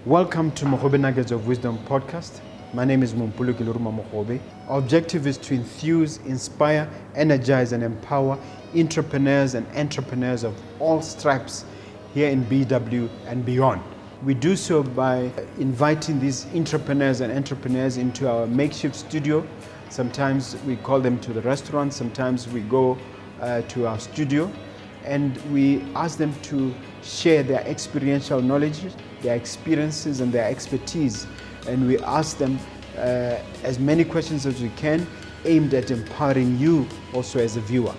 Welcome to Mogobe Nuggets of Wisdom podcast. My name is Mompoloki Lerumo Mogobe. Our objective is to enthuse, inspire, energize, and empower entrepreneurs and entrepreneurs of all stripes here in BW and beyond. We do so by inviting these entrepreneurs into our makeshift studio. Sometimes we call them to the restaurant, sometimes we go to our studio, and we ask them to share their experiential knowledge, their experiences and their expertise, and we ask them as many questions as we can, aimed at empowering you also as a viewer.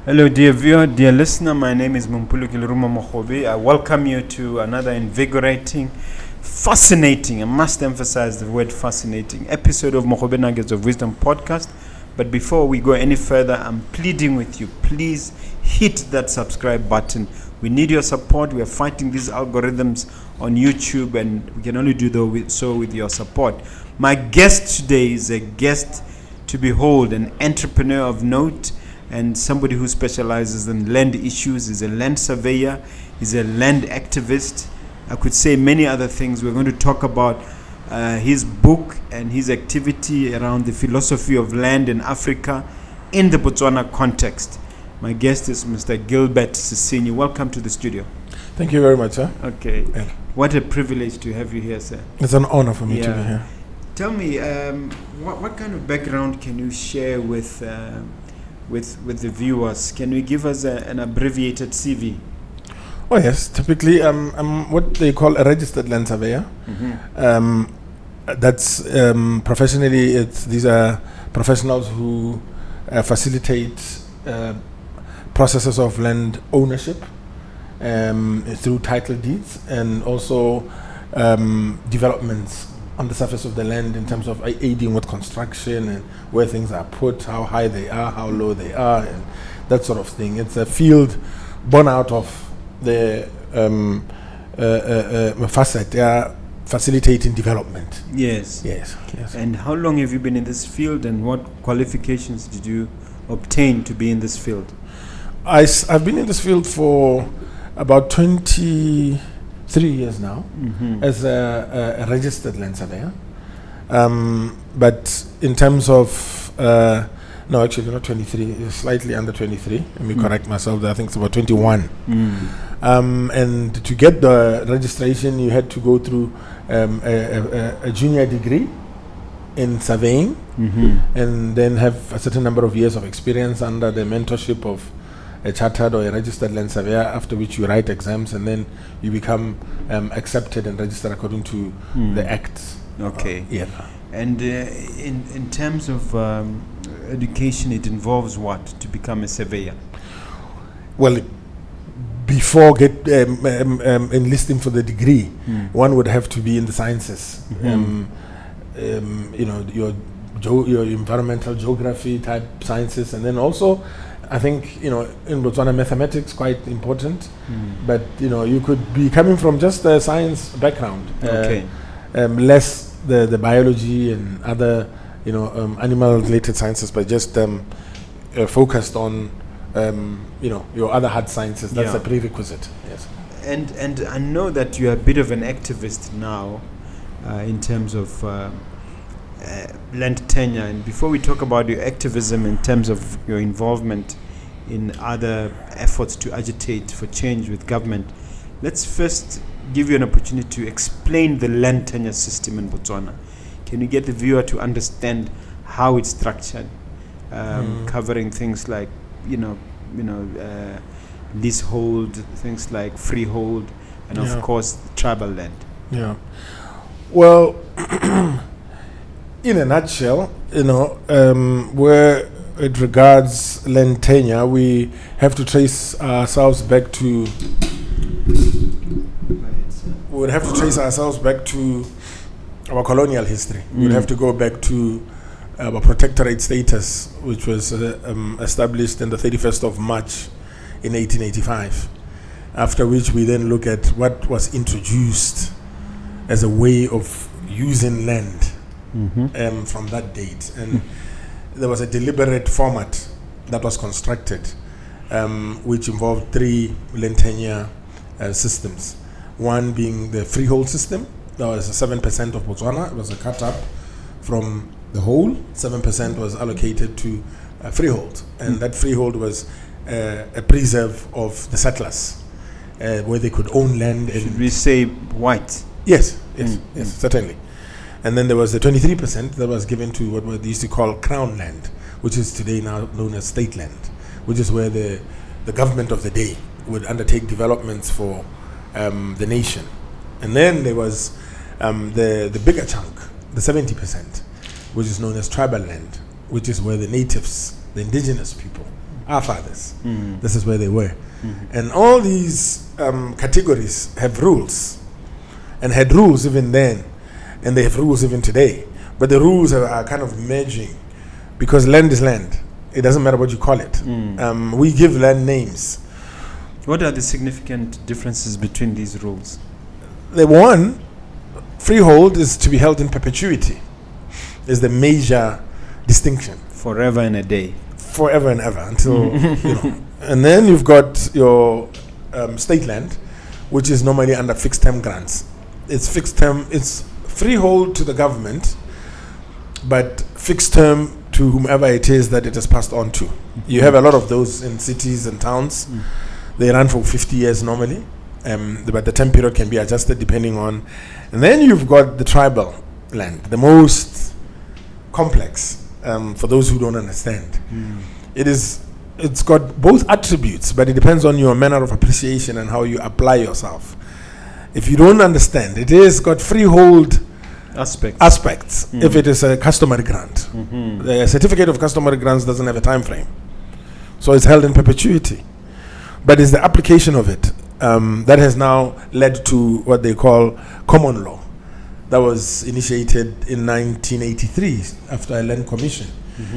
Hello dear viewer, dear listener, my name is Mompoloki Lerumo Mogobe. I welcome you to another invigorating, fascinating, I must emphasize the word fascinating, episode of Mogobe Nuggets of Wisdom podcast. But before we go any further, I'm pleading with you, please hit that subscribe button. We need your support. We are fighting these algorithms on YouTube, and we can only do so with your support. My guest today is a guest to behold, an entrepreneur of note, and somebody who specializes in land issues. He's a land surveyor, he's a land activist. I could say many other things. We're going to talk about his book and his activity around the philosophy of land in Africa in the Botswana context. My guest is Mr. Gilbert Sesinyi. Welcome to the studio. Thank you very much, sir. Okay. Yeah. What a privilege to have you here, sir. It's an honor for me to be here. Tell me, what kind of background can you share with the viewers? Can you give us an abbreviated CV? Oh yes, typically I'm what they call a registered land surveyor. Mm-hmm. That's professionally, these are professionals who facilitate processes of land ownership through title deeds, and also developments on the surface of the land in terms of aiding with construction and where things are put, how high they are, how low they are, and that sort of thing. It's a field born out of the facet, facilitating development. Yes. And how long have you been in this field, and what qualifications did you obtain to be in this field? I've been in this field for about 23 years now, mm-hmm. as a registered land surveyor. But in terms of no, actually not 23, it's slightly under 23. Let me correct myself. I think it's about 21. And to get the registration, you had to go through a junior degree in surveying, mm-hmm. and then have a certain number of years of experience under the mentorship of a chartered or a registered land surveyor, after which you write exams, and then you become accepted and registered according to the acts. Okay. And in terms of education, it involves what to become a surveyor? Well, before enlisting for the degree, one would have to be in the sciences. Your environmental geography type sciences, and then also, I think, in Botswana, mathematics quite important. But you could be coming from just a science background. Okay. Less the biology and other animal related sciences, but just focused on your other hard sciences. That's a prerequisite. Yes. And I know that you are a bit of an activist now in terms of land tenure. And before we talk about your activism in terms of your involvement in other efforts to agitate for change with government, let's first give you an opportunity to explain the land tenure system in Botswana. Can you get the viewer to understand how it's structured, covering things like leasehold, things like freehold, and of course tribal land? Yeah. Well, in a nutshell, where it regards land tenure, we have to trace ourselves back to. We would have to trace ourselves back to our colonial history. We would have to go back to our protectorate status, which was established on the 31st of March in 1885. After which we then look at what was introduced as a way of using land from that date. And there was a deliberate format that was constructed which involved 3 land tenure systems. One being the freehold system. That was 7% of Botswana. It was a cut up from the whole. 7% was allocated to freehold, and that freehold was a preserve of the settlers, where they could own land. Should we say white? Yes, certainly. And then there was the 23% that was given to what they used to call crown land, which is today now known as state land, which is where the government of the day would undertake developments for the nation. And then there was the bigger chunk, the 70%, which is known as tribal land, which is where the natives, the indigenous people, our fathers, this is where they were. And all these categories have rules, and had rules even then, and they have rules even today. But the rules are kind of merging, because land is land. It doesn't matter what you call it. We give land names. What are the significant differences between these rules? The one, freehold is to be held in perpetuity, is the major distinction. Forever and a day. Forever and ever, until, And then you've got your state land, which is normally under fixed term grants. It's fixed term, it's freehold to the government, but fixed term to whomever it is that it is passed on to. You have a lot of those in cities and towns. They run for 50 years normally, but the term period can be adjusted depending on. And then you've got the tribal land, the most complex, for those who don't understand. It's got both attributes, but it depends on your manner of appreciation and how you apply yourself. If you don't understand, it is got freehold aspects if it is a customary grant. The certificate of customary grants doesn't have a time frame, so it's held in perpetuity. But it's the application of it that has now led to what they call common law. That was initiated in 1983 after a land commission.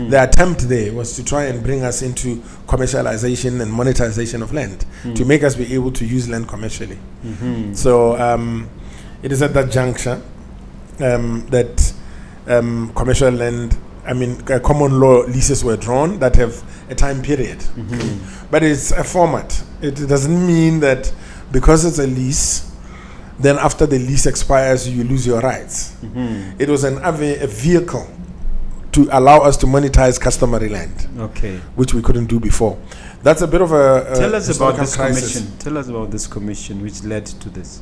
The attempt there was to try and bring us into commercialization and monetization of land, to make us be able to use land commercially. So it is at that juncture that commercial land, common law leases were drawn that have a time period. But it's a format. It doesn't mean that because it's a lease, then after the lease expires, you lose your rights. It was a vehicle to allow us to monetize customary land, which we couldn't do before. That's a bit of a tell us about this crisis. commission. Tell us about this commission which led to this.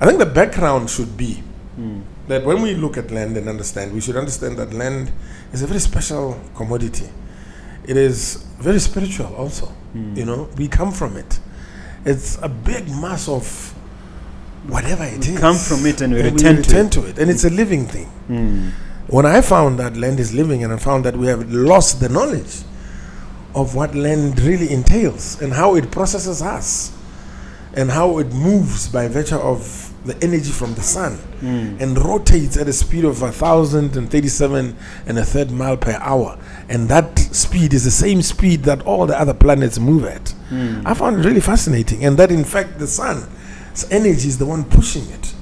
I think the background should be that when we look at land and understand, we should understand that land is a very special commodity. It is very spiritual also. We come from it. It's a big mass of whatever it is. We come from it and we return to it. And it's a living thing. When I found that land is living, and I found that we have lost the knowledge of what land really entails and how it processes us and how it moves by virtue of the energy from the sun and rotates at a speed of 1,037 and a third mile per hour, and that speed is the same speed that all the other planets move at. I found it really fascinating, and that in fact the sun's energy is the one pushing it.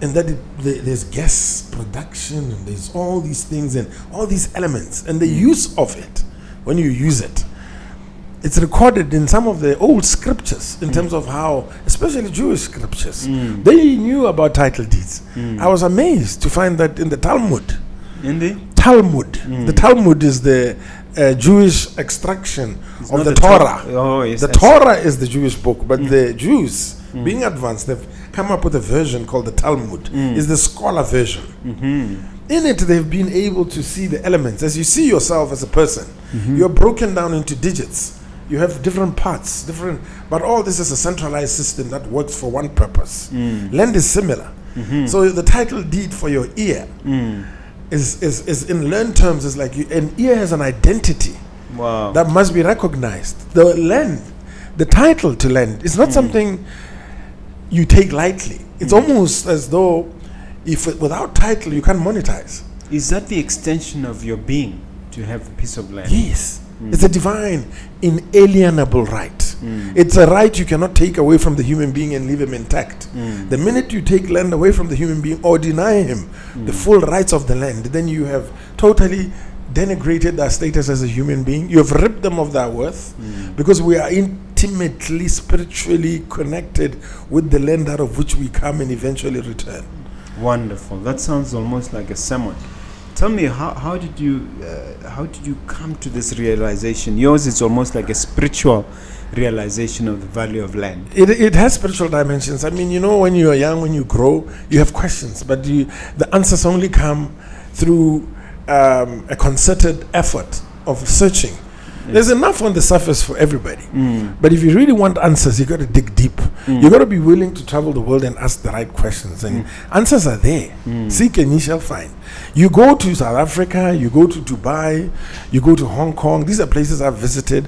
And that there's gas production, and there's all these things and all these elements, and the use of it, when you use it, it's recorded in some of the old scriptures in terms of how, especially Jewish scriptures, they knew about title deeds. I was amazed to find that in the Talmud. In the Talmud. The Talmud is the Jewish extraction of the Torah. The Torah is the Jewish book, but the Jews, being advanced, they've come up with a version called the Talmud. Is the scholar version. In it, they've been able to see the elements. As you see yourself as a person, you're broken down into digits. You have different parts, but all this is a centralized system that works for one purpose. Land is similar. So the title deed for your ear is in learned terms, is like an ear has an identity that must be recognized. The land, the title to land, is not something you take lightly. It's almost as though without title you can't monetize. Is that the extension of your being to have a piece of land? Yes. It's a divine, inalienable right. It's a right you cannot take away from the human being and leave him intact. The minute you take land away from the human being or deny him the full rights of the land, then you have totally denigrated their status as a human being. You have ripped them of their worth because we are intimately, spiritually connected with the land out of which we come and eventually return. Wonderful. That sounds almost like a sermon. Tell me, how did you come to this realization? Yours is almost like a spiritual realization of the value of land. It has spiritual dimensions. I mean, when you are young, when you grow, you have questions, but the answers only come through a concerted effort of searching. There's enough on the surface for everybody. But if you really want answers, you got to dig deep. You got to be willing to travel the world and ask the right questions. And answers are there. Seek and ye shall find. You go to South Africa, you go to Dubai, you go to Hong Kong. These are places I've visited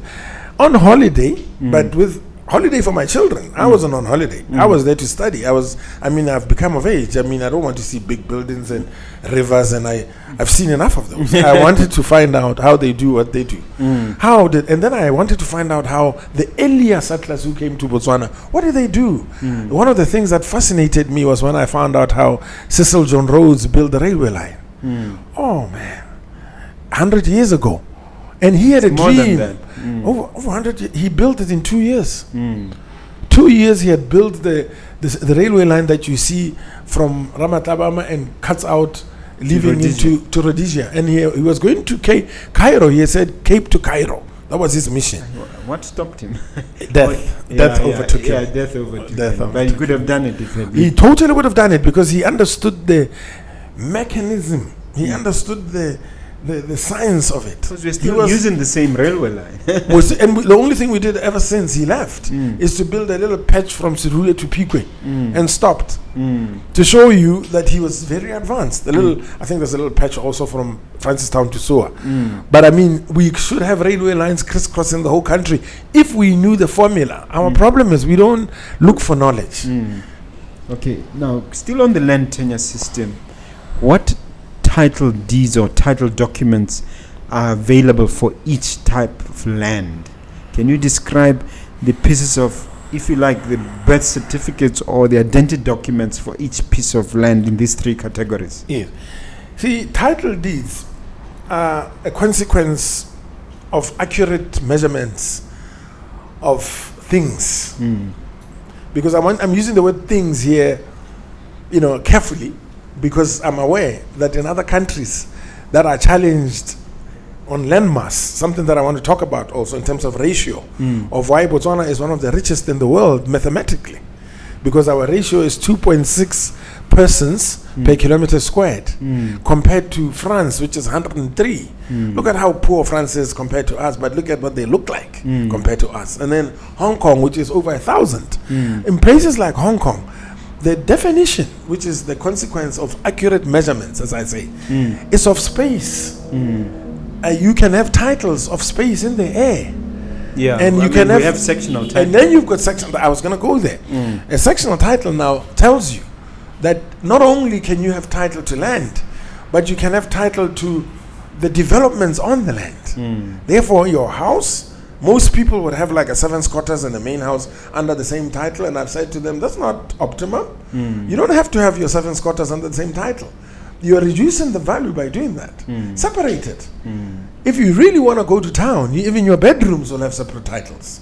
on holiday, but with holiday for my children. I wasn't on holiday. I was there to study. I've become of age. I don't want to see big buildings and rivers, and I've seen enough of those. I wanted to find out how they do what they do. And then I wanted to find out how the earlier settlers who came to Botswana, what did they do? One of the things that fascinated me was when I found out how Cecil John Rhodes built the railway line. Oh man, 100 years ago. And he had a more dream. than that. Over 100 years. He built it in 2 years. 2 years he had built the railway line that you see from Ramatabama and cuts out, leaving into Rhodesia. And he was going to Cairo. He said Cape to Cairo. That was his mission. What stopped him? Death. Death overtook him. Yeah, death overtook him. But he could have done it if he totally would have done it, because he understood the mechanism. He understood the science of it. Because we're still using the same railway line. And the only thing we did ever since he left is to build a little patch from Sirule to Pikwe and stopped to show you that he was very advanced. I think there's a little patch also from Francistown to Soa. But we should have railway lines crisscrossing the whole country if we knew the formula. Our problem is we don't look for knowledge. Okay, now still on the land tenure system, what title deeds or title documents are available for each type of land? Can you describe the pieces of, if you like, the birth certificates or the identity documents for each piece of land in these three categories? Yes. See, title deeds are a consequence of accurate measurements of things. Because I'm using the word things here, carefully, because I'm aware that in other countries that are challenged on landmass, something that I want to talk about also in terms of ratio of why Botswana is one of the richest in the world mathematically, because our ratio is 2.6 persons per kilometer squared compared to France, which is 103. Look at how poor France is compared to us, but look at what they look like compared to us. And then Hong Kong, which is over 1,000. In places like Hong Kong, the definition, which is the consequence of accurate measurements, as I say, is of space. You can have titles of space in the air. Yeah, and we have sectional titles. And then you've got sectional. I was going to go there. A sectional title now tells you that not only can you have title to land, but you can have title to the developments on the land. Therefore, your house, most people would have like a 7 squatters and a main house under the same title, and I've said to them, that's not optimum. You don't have to have your 7 squatters under the same title. You are reducing the value by doing that. Separate it. If you really want to go to town, even your bedrooms will have separate titles.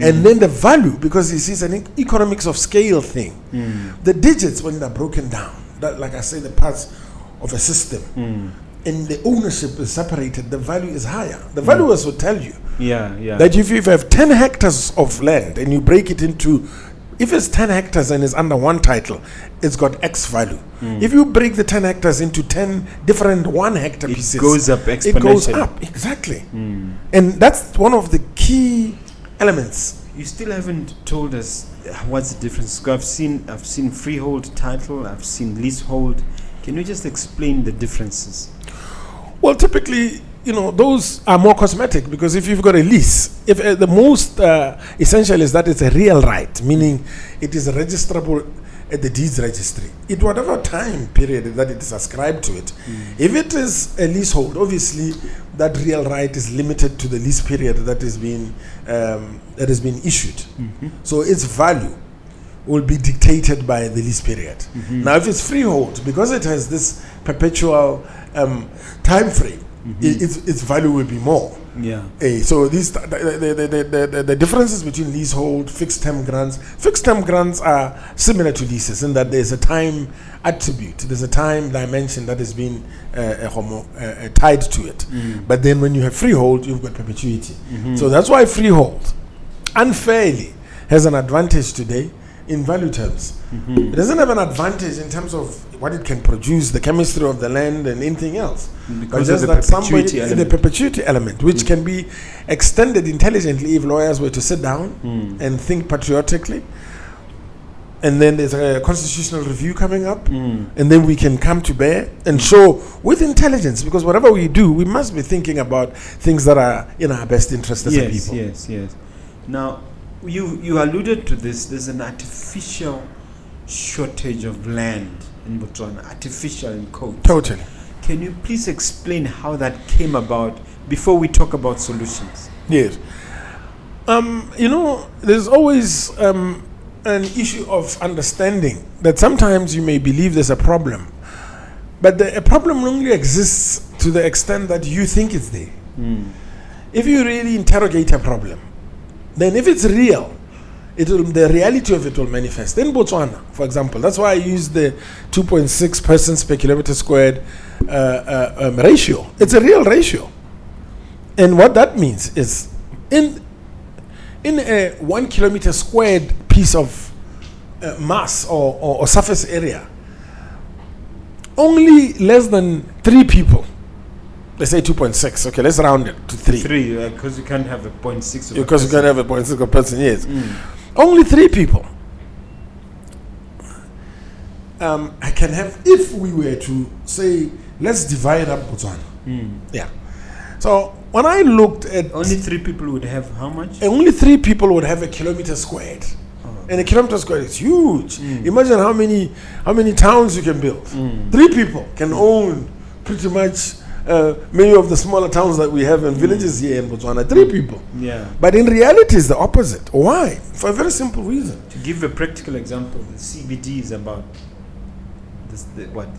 And then the value, because you see, it's an economics of scale thing. The digits, when they're broken down, that, like I say, the parts of a system, and the ownership is separated, the value is higher. The valuers will tell you that if you have 10 hectares of land and you break it into, if it's 10 hectares and it's under one title, it's got X value. If you break the 10 hectares into 10 different 1 hectare pieces, it goes up exponentially. It goes up, exactly. And that's one of the key elements. You still haven't told us what's the difference. I've seen freehold title, I've seen leasehold. Can you just explain the differences? Well, typically, those are more cosmetic, because if you've got a lease, if the most essential is that it's a real right, meaning it is registrable at the deeds registry at whatever time period that it is ascribed to it. If it is a leasehold, obviously that real right is limited to the lease period that has been issued. So its value will be dictated by the lease period. Now, if it's freehold, because it has this perpetual time frame, its value will be more. Yeah. So these the differences between leasehold, fixed-term grants. Fixed-term grants are similar to leases in that there's a time attribute, there's a time dimension that has been tied to it. But then when you have freehold, you've got perpetuity. So that's why freehold, unfairly, has an advantage today in value terms. It doesn't have an advantage in terms of what it can produce, the chemistry of the land and anything else. Because just of the that perpetuity element. the perpetuity element, which can be extended intelligently if lawyers were to sit down and think patriotically. And then there's a constitutional review coming up, and then we can come to bear and show with intelligence, because whatever we do, we must be thinking about things that are in our best interest as a people. Yes. Now, you alluded to this. There's an artificial shortage of land in Botswana, artificial in quotes. Totally. Can you please explain how that came about before we talk about solutions? Yes. There's always an issue of understanding that sometimes you may believe there's a problem, but a problem only exists to the extent that you think it's there. If you really interrogate a problem, then if it's real, the reality of it will manifest. In Botswana, for example, that's why I use the 2.6 persons per kilometer squared ratio. It's a real ratio. And what that means is in a 1 kilometer squared piece of mass or surface area, only less than 3 people, let's say 2.6, okay, let's round it to 3. 3, because you can't have a 0.6 because you can't have a 0.6 of a person, yes. Only 3 people I can have, if we were to say, let's divide up Botswana. Yeah. So when I looked at... Only 3 people would have how much? Only 3 people would have a kilometer squared. And a kilometer squared is huge. Imagine how many towns you can build. 3 people can own pretty much many of the smaller towns that we have and villages here in Botswana. 3 people. Yeah. But in reality, it's the opposite. Why? For a very simple reason. To give a practical example, the CBD is about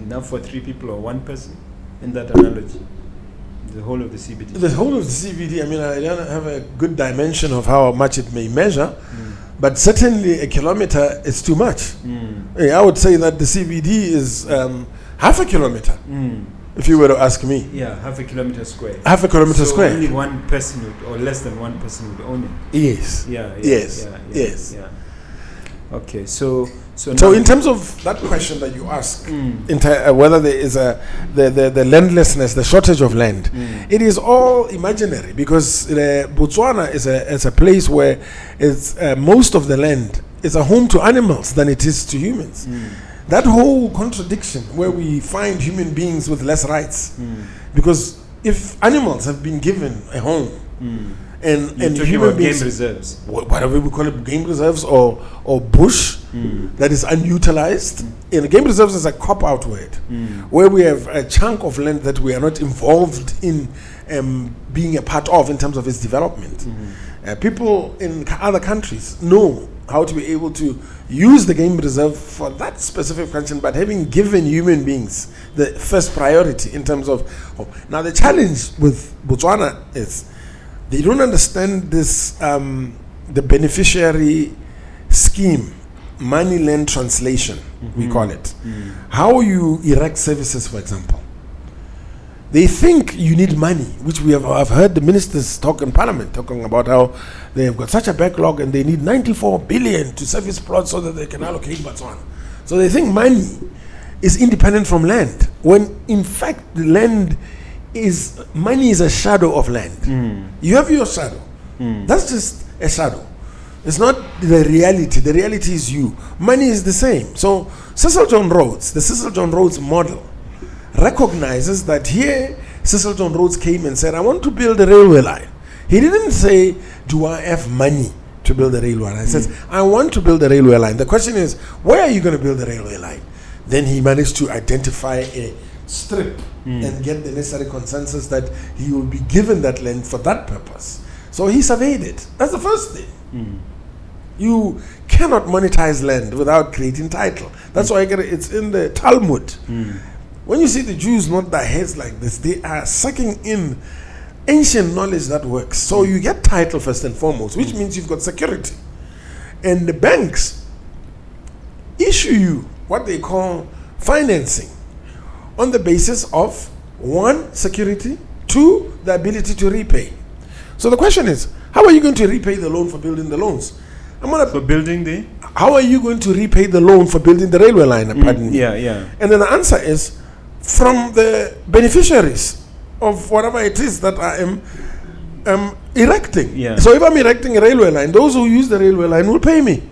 enough for 3 people or 1 person in that analogy? The whole of the CBD. The whole of the CBD, I mean, I don't have a good dimension of how much it may measure, but certainly a kilometer is too much. I would say that the CBD is half a kilometer. If you were to ask me. Yeah, half a kilometer square. Half a kilometer square. Only 1 person would, or less than 1 person would own it. Yes. Yes. Okay, so in terms of that question that you ask, whether there is the landlessness, the shortage of land, it is all imaginary, because Botswana is a place where it's most of the land is a home to animals than it is to humans. That whole contradiction where we find human beings with less rights, because if animals have been given a home, and human beings, game reserves, whatever we call it, game reserves or bush that is unutilized, and game reserves is a cop-out word, where we have a chunk of land that we are not involved in being a part of in terms of its development. People in other countries know how to be able to use the game reserve for that specific function, but having given human beings the first priority in terms of home. Now the challenge with Botswana is they don't understand this, the beneficiary scheme, money land translation, we call it. How you erect services, for example. They think you need money, which I've heard the ministers talk in Parliament, talking about how they've got such a backlog and they need 94 billion to service plots so that they can allocate Botswana. So they think money is independent from land, when in fact money is a shadow of land. You have your shadow. That's just a shadow. It's not the reality. The reality is you. Money is the same. So Cecil John Rhodes, the Cecil John Rhodes model, recognizes that here Cecil John Rhodes came and said, I want to build a railway line. He didn't say, do I have money to build a railway line? He says, I want to build a railway line. The question is, where are you going to build a railway line? Then he managed to identify a strip and get the necessary consensus that he will be given that land for that purpose. So he surveyed it. That's the first thing. You cannot monetize land without creating title. That's why it's in the Talmud. When you see the Jews nod their heads like this, they are sucking in ancient knowledge that works. So you get title first and foremost, which means you've got security. And the banks issue you what they call financing on the basis of 1, security, 2, the ability to repay. So the question is, how are you going to repay the loan for building the loans? For building the? How are you going to repay the loan for building the railway line? Pardon me. Yeah. And then the answer is from the beneficiaries of whatever it is that I am erecting. Yeah. So if I'm erecting a railway line, those who use the railway line will pay me.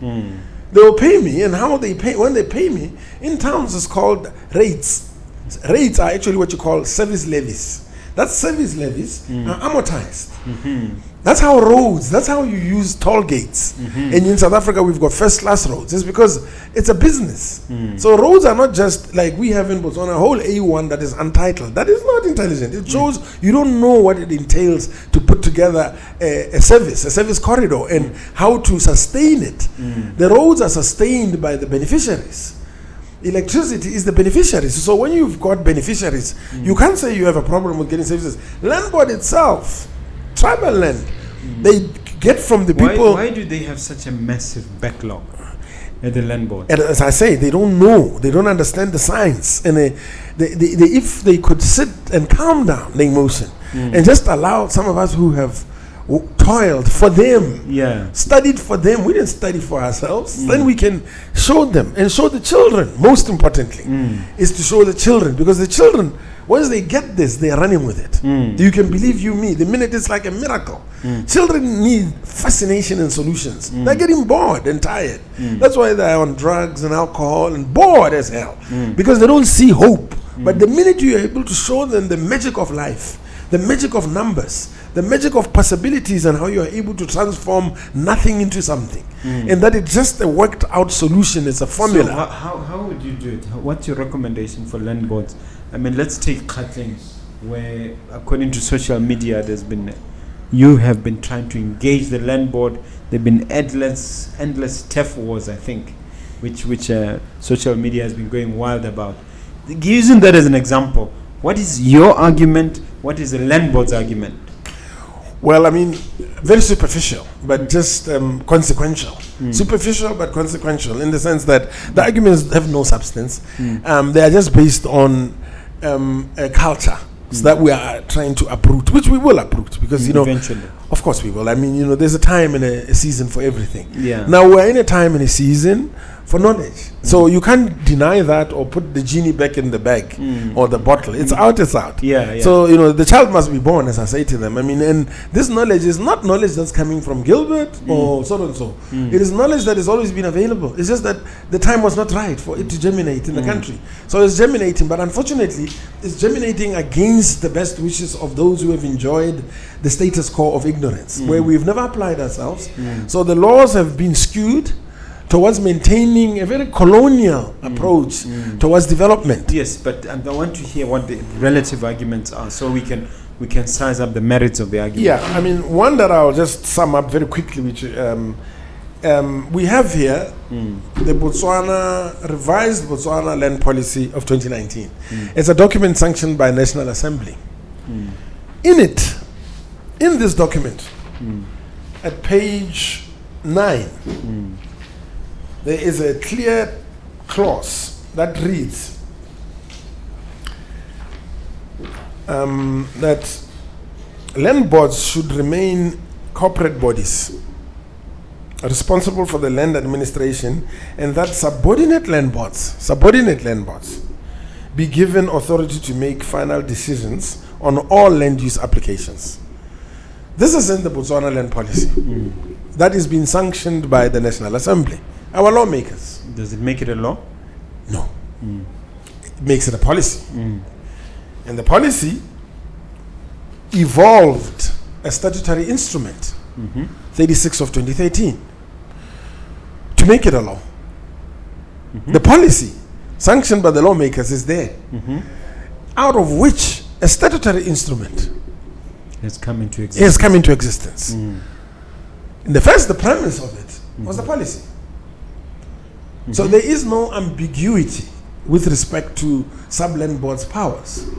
They will pay me, and how they pay, when they pay me, in towns it's called rates. Rates are actually what you call service levies. That service levies are amortized. That's how roads, that's how you use toll gates. And in South Africa, we've got first-class roads. It's because it's a business. So roads are not just like we have in Botswana, a whole A1 that is untitled. That is not intelligent. It shows you don't know what it entails to put together a service corridor, and how to sustain it. The roads are sustained by the beneficiaries. Electricity is the beneficiaries. So when you've got beneficiaries, you can't say you have a problem with getting services. Landboard itself, tribal land, they get from the people. Why do they have such a massive backlog at the landboard? And as I say, they don't know. They don't understand the science. And they if they could sit and calm down the emotion and just allow some of us who have toiled for them, studied for them, we didn't study for ourselves, then we can show them and show the children. Most importantly is to show the children, because the children, once they get this, they are running with it. You can believe you me, the minute it's like a miracle. Children need fascination and solutions. They're getting bored and tired. That's why they're on drugs and alcohol and bored as hell, because they don't see hope. But the minute you're able to show them the magic of life, the magic of numbers, the magic of possibilities, and how you are able to transform nothing into something, and that it's just a worked out solution, it's a formula. So how would you do it? What's your recommendation for landboards? I mean, let's take Tittle, where according to social media you have been trying to engage the landboard. There have been endless turf wars, I think, which social media has been going wild about. Using that as an example, what is your argument? What is the landboard's argument? Well, I mean, very superficial, but just consequential. Superficial, but consequential, in the sense that the arguments have no substance. They are just based on a culture that we are trying to uproot, which we will uproot, because, eventually. Of course we will. I mean, there's a time and a season for everything. Yeah. Now we're in a time and a season for knowledge. So you can't deny that or put the genie back in the bag or the bottle. It's out, it's out. Yeah. So, the child must be born, as I say to them. I mean, and this knowledge is not knowledge that's coming from Gilbert or so and so. It is knowledge that has always been available. It's just that the time was not right for it to germinate in the country. So it's germinating, but unfortunately, it's germinating against the best wishes of those who have enjoyed the status quo of ignorance, where we've never applied ourselves. So the laws have been skewed towards maintaining a very colonial approach towards development. Yes, but I want to hear what the relative arguments are, so we can size up the merits of the argument. Yeah, I mean, one that I'll just sum up very quickly, which we have here the revised Botswana land policy of 2019. It's a document sanctioned by National Assembly. In this document, at page 9, there is a clear clause that reads that landboards should remain corporate bodies responsible for the land administration, and that subordinate landboards be given authority to make final decisions on all land use applications. This is in the Botswana land policy that is being sanctioned by the National Assembly. Our lawmakers. Does it make it a law? No. It makes it a policy. And the policy evolved a statutory instrument, 36 of 2013, to make it a law. The policy sanctioned by the lawmakers is there, out of which a statutory instrument has come into existence. And the premise of it was the policy. So there is no ambiguity with respect to sub-landboards' powers.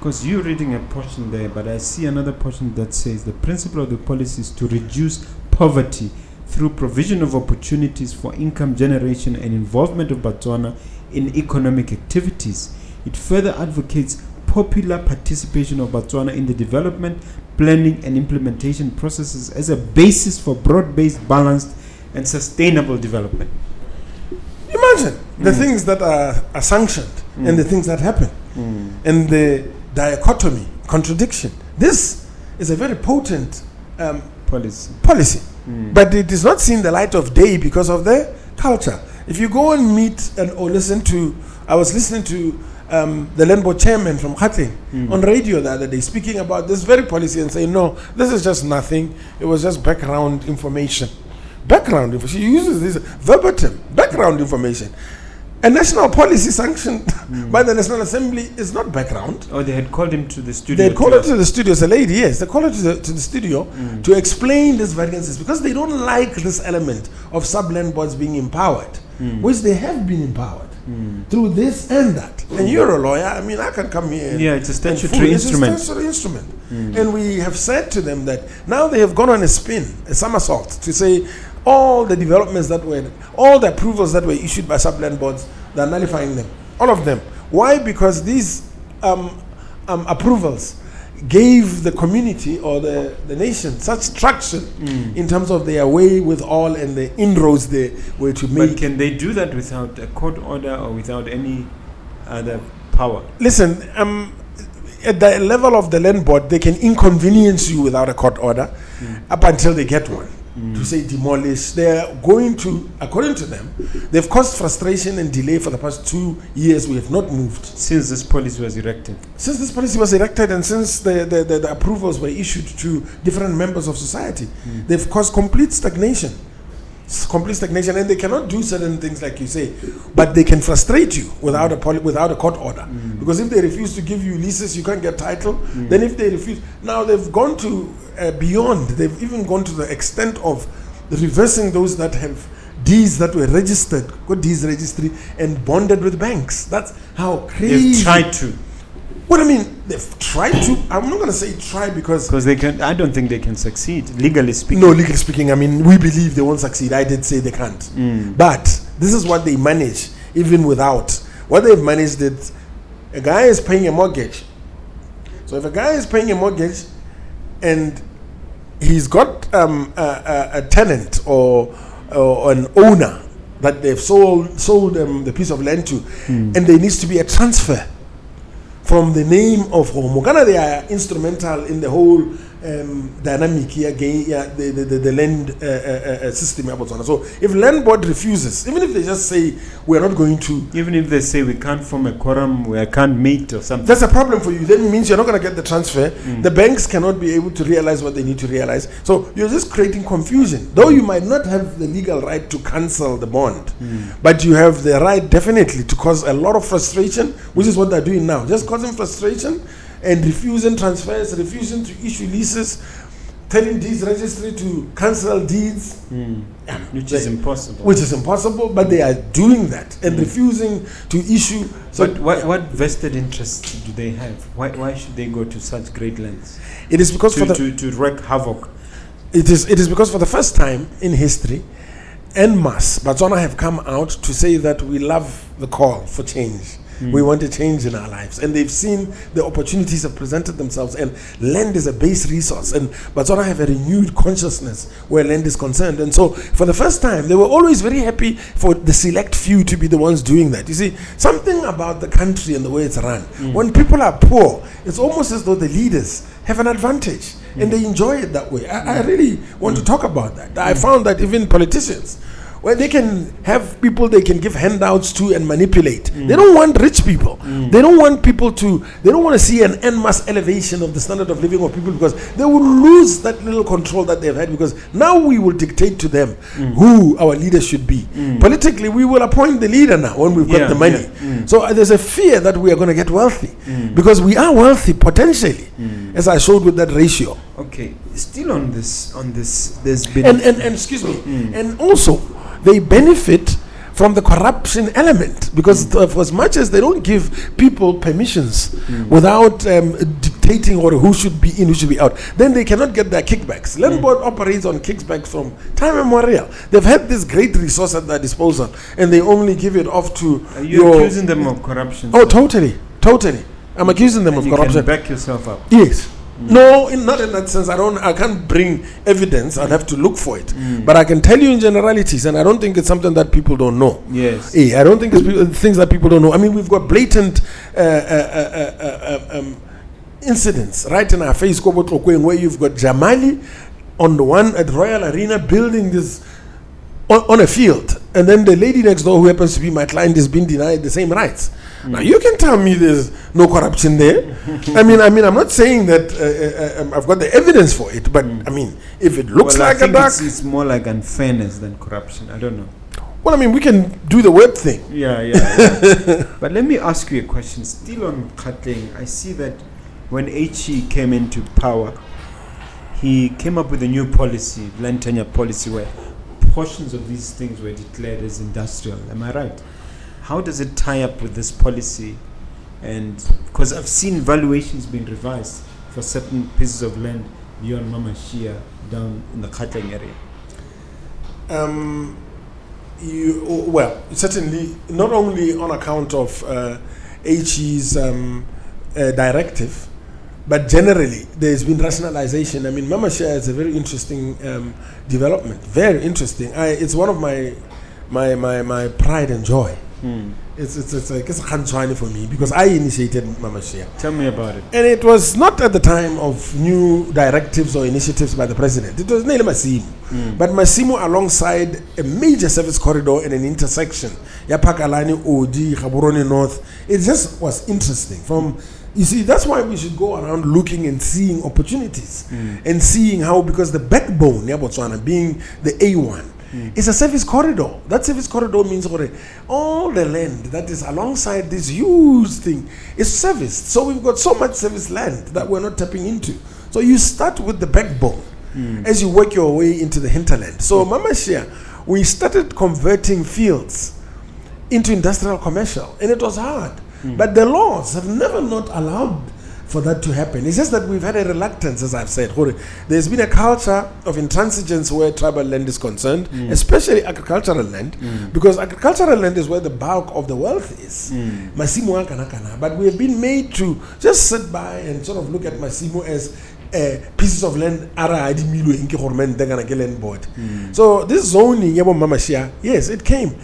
Because you're reading a portion there, but I see another portion that says the principle of the policy is to reduce poverty through provision of opportunities for income generation and involvement of Botswana in economic activities. It further advocates popular participation of Botswana in the development, planning and implementation processes as a basis for broad-based, balanced and sustainable development. Imagine the things that are sanctioned and the things that happen and the dichotomy, contradiction. This is a very potent policy. But it is not seen the light of day because of the culture. If you go and meet or listen to, I was listening to the Landboard chairman from Gauteng on radio the other day speaking about this very policy and saying, no, this is just nothing. It was just background information. Background information. She uses this verbatim, background information. A national policy sanctioned by the National Assembly is not background. Oh, they had called him to the studio. They had called him to the studio. It's a lady, yes. They called her to the studio to explain these variances because they don't like this element of sub-landboards being empowered, which they have been empowered through this and that. And you're a lawyer. I mean, I can come here. Yeah, it's a statutory instrument. It's a statutory instrument. And we have said to them that now they have gone on a spin, a somersault, to say all the developments all the approvals that were issued by sub-landboards, they're nullifying them. All of them. Why? Because these approvals gave the community or the nation such traction in terms of their way with all and the inroads they were to make. But can they do that without a court order or without any other power? Listen, at the level of the land board, they can inconvenience you without a court order up until they get one. To say demolish, they are going to, according to them, they've caused frustration and delay for the past 2 years. We have not moved since this policy was erected. Since this policy was erected, and since the approvals were issued to different members of society, they've caused complete stagnation. And they cannot do certain things like you say, but they can frustrate you without a court order. Because if they refuse to give you leases, you can't get title. Then if they refuse, now they've gone to beyond. They've even gone to the extent of reversing those that have deeds that were registered, got deeds registry, and bonded with banks. That's how crazy. They've tried to. What I mean, they've tried to. I'm not going to say try because they can. I don't think they can succeed legally speaking. No, legally speaking. I mean, we believe they won't succeed. I did say they can't. But this is what they manage, even without what they've managed. That a guy is paying a mortgage. So if a guy is paying a mortgage, and he's got a tenant or an owner that they've sold the piece of land to, and there needs to be a transfer from the name of Mogana. They are instrumental in the whole dynamic here, the land system in Botswana. So if Landboard refuses, even if they just say we're not going to, even if they say we can't form a quorum, we can't meet or something, that's a problem for you. Then it means you're not going to get the transfer. The banks cannot be able to realize what they need to realize. So you're just creating confusion. Though you might not have the legal right to cancel the bond, but you have the right definitely to cause a lot of frustration, which is what they're doing now. Just causing frustration and refusing transfers, refusing to issue leases, telling deeds registry to cancel deeds, which is impossible. Which is impossible, but they are doing that and refusing to issue. So but what vested interests do they have? Why should they go to such great lengths? It is because to wreak havoc. It is because for the first time in history, en masse, Botswana have come out to say that we love the call for change. We want a change in our lives, and they've seen the opportunities have presented themselves, and land is a base resource, and Botswana have a renewed consciousness where land is concerned. And so for the first time, they were always very happy for the select few to be the ones doing that. You see, something about the country and the way it's run, when people are poor, it's almost as though the leaders have an advantage and they enjoy it that way. I really want to talk about that. I found that even politicians, where they can have people they can give handouts to and manipulate. They don't want rich people. They don't want people to, they don't want to see an en masse elevation of the standard of living of people, because they will lose that little control that they've had, because now we will dictate to them who our leaders should be. Politically, we will appoint the leader now when we've got the money. So there's a fear that we are going to get wealthy, because we are wealthy potentially, as I showed with that ratio. Okay, still on this, there's been and excuse me, and also they benefit from the corruption element, because for as much as they don't give people permissions without dictating or who should be in, who should be out, then they cannot get their kickbacks. Landboard operates on kickbacks from time immemorial. They've had this great resource at their disposal, and they only give it off to. Are you accusing them of corruption? Oh, totally. I'm accusing them of corruption. You can back yourself up. Yes. No, not in that sense. I can't bring evidence. I'd have to look for it. But I can tell you in generalities, and I don't think it's something that people don't know. Yes. I don't think it's things that people don't know. I mean, we've got blatant incidents right in our face, where you've got Jamali on the one at Royal Arena building this on a field, and then the lady next door, who happens to be my client, is being denied the same rights. Now you can tell me there's no corruption there. I mean, I'm not saying that I've got the evidence for it, but I mean, if it looks like a dark, it's more like unfairness than corruption. I don't know. Well, I mean, we can do the web thing. Yeah. But let me ask you a question. Still on Khatling, I see that when HE came into power, he came up with a new policy, land tenure policy, where portions of these things were declared as industrial. Am I right? How does it tie up with this policy? And because I've seen valuations being revised for certain pieces of land beyond Mama Shia down in the Khatling area. Well, certainly not only on account of HE's directive, but generally there's been rationalization. I mean, Mama Shia is a very interesting development. Very interesting. It's one of my pride and joy. It's like it's a khantswane for me, because I initiated Mama Shia. Tell me about it. And it was not at the time of new directives or initiatives by the president. It was Nele Masimu. But Masimu, alongside a major service corridor and an intersection, Yapakalani, Odi, Gaborone North, it just was interesting. You see, that's why we should go around looking and seeing opportunities and seeing how, because the backbone, Botswana, being the A1, it's a service corridor. That service corridor means all the land that is alongside this huge thing is serviced. So we've got so much service land that we're not tapping into. So you start with the backbone as you work your way into the hinterland. So Mama Shia, we started converting fields into industrial commercial, and it was hard. But the laws have never not allowed for that to happen. It's just that we've had a reluctance, as I've said. There's been a culture of intransigence where tribal land is concerned, especially agricultural land, because agricultural land is where the bulk of the wealth is. Masimu kanakana. But we have been made to just sit by and sort of look at Masimu as pieces of land. So this zoning, Mama Shia, yes, it came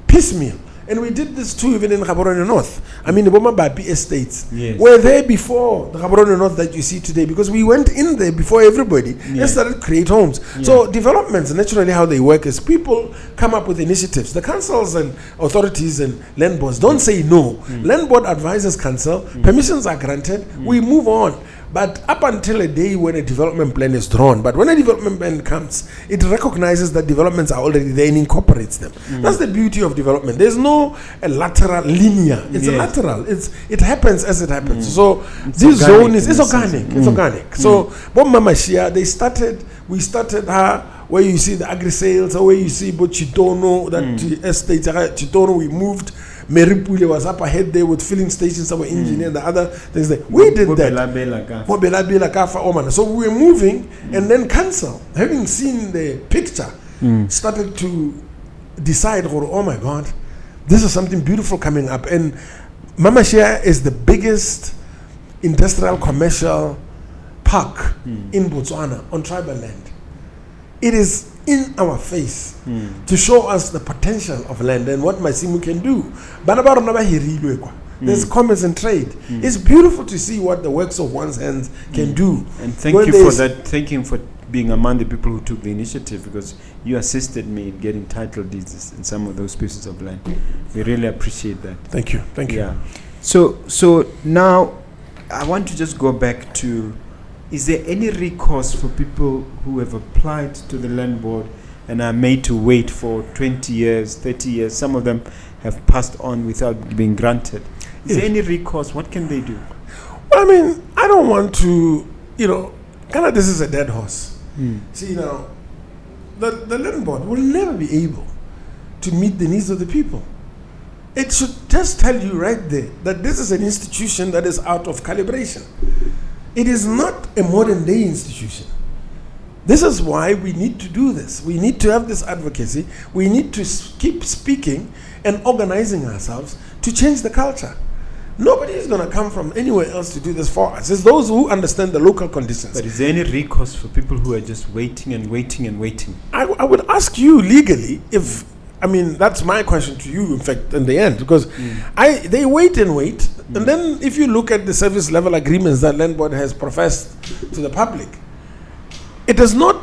piecemeal. And we did this too even in Gaborone North. I mean, the Boma Bapi estates were there before the Gaborone North that you see today, because we went in there before everybody and started to create homes. So developments, naturally how they work is people come up with initiatives. The councils and authorities and landboards don't say no. Landboard advises council, permissions are granted, we move on. But up until a day when a development plan is drawn, but when a development plan comes, it recognizes that developments are already there and incorporates them. That's the beauty of development. There's no lateral linear. It's a lateral. It happens as it happens. So this zone is organic. It's organic. So Mama Shia, we started her where you see the agri sales, or where you see Chitono, that estate Chitono, we moved. Meripule was up ahead there with filling stations, our engineer and the other things. We did that. So we were moving, and then council, having seen the picture, started to decide, oh my God, this is something beautiful coming up. And Mama Shia is the biggest industrial commercial park in Botswana on tribal land. It is in our face to show us the potential of land and what Masimu can do. There's commerce and trade. It's beautiful to see what the works of one's hands can do. And thank you for that. Thank you for being among the people who took the initiative, because you assisted me in getting title deeds in some of those pieces of land. We really appreciate that. Thank you. Thank you. Yeah. So now I want to just go back to, is there any recourse for people who have applied to the land board and are made to wait for 20 years, 30 years? Some of them have passed on without being granted. Is there any recourse? What can they do? Well, I mean, I don't want to, kind of this is a dead horse. See, now, the land board will never be able to meet the needs of the people. It should just tell you right there that this is an institution that is out of calibration. It is not a modern day institution. This is why we need to do this. We need to have this advocacy. We need to keep speaking and organizing ourselves to change the culture. Nobody is going to come from anywhere else to do this for us. It's those who understand the local conditions. But is there any recourse for people who are just waiting and waiting and waiting? I would ask you legally if, that's my question to you, in fact, in the end, because they wait and wait. And then if you look at the service level agreements that Landboard has professed to the public, it is not,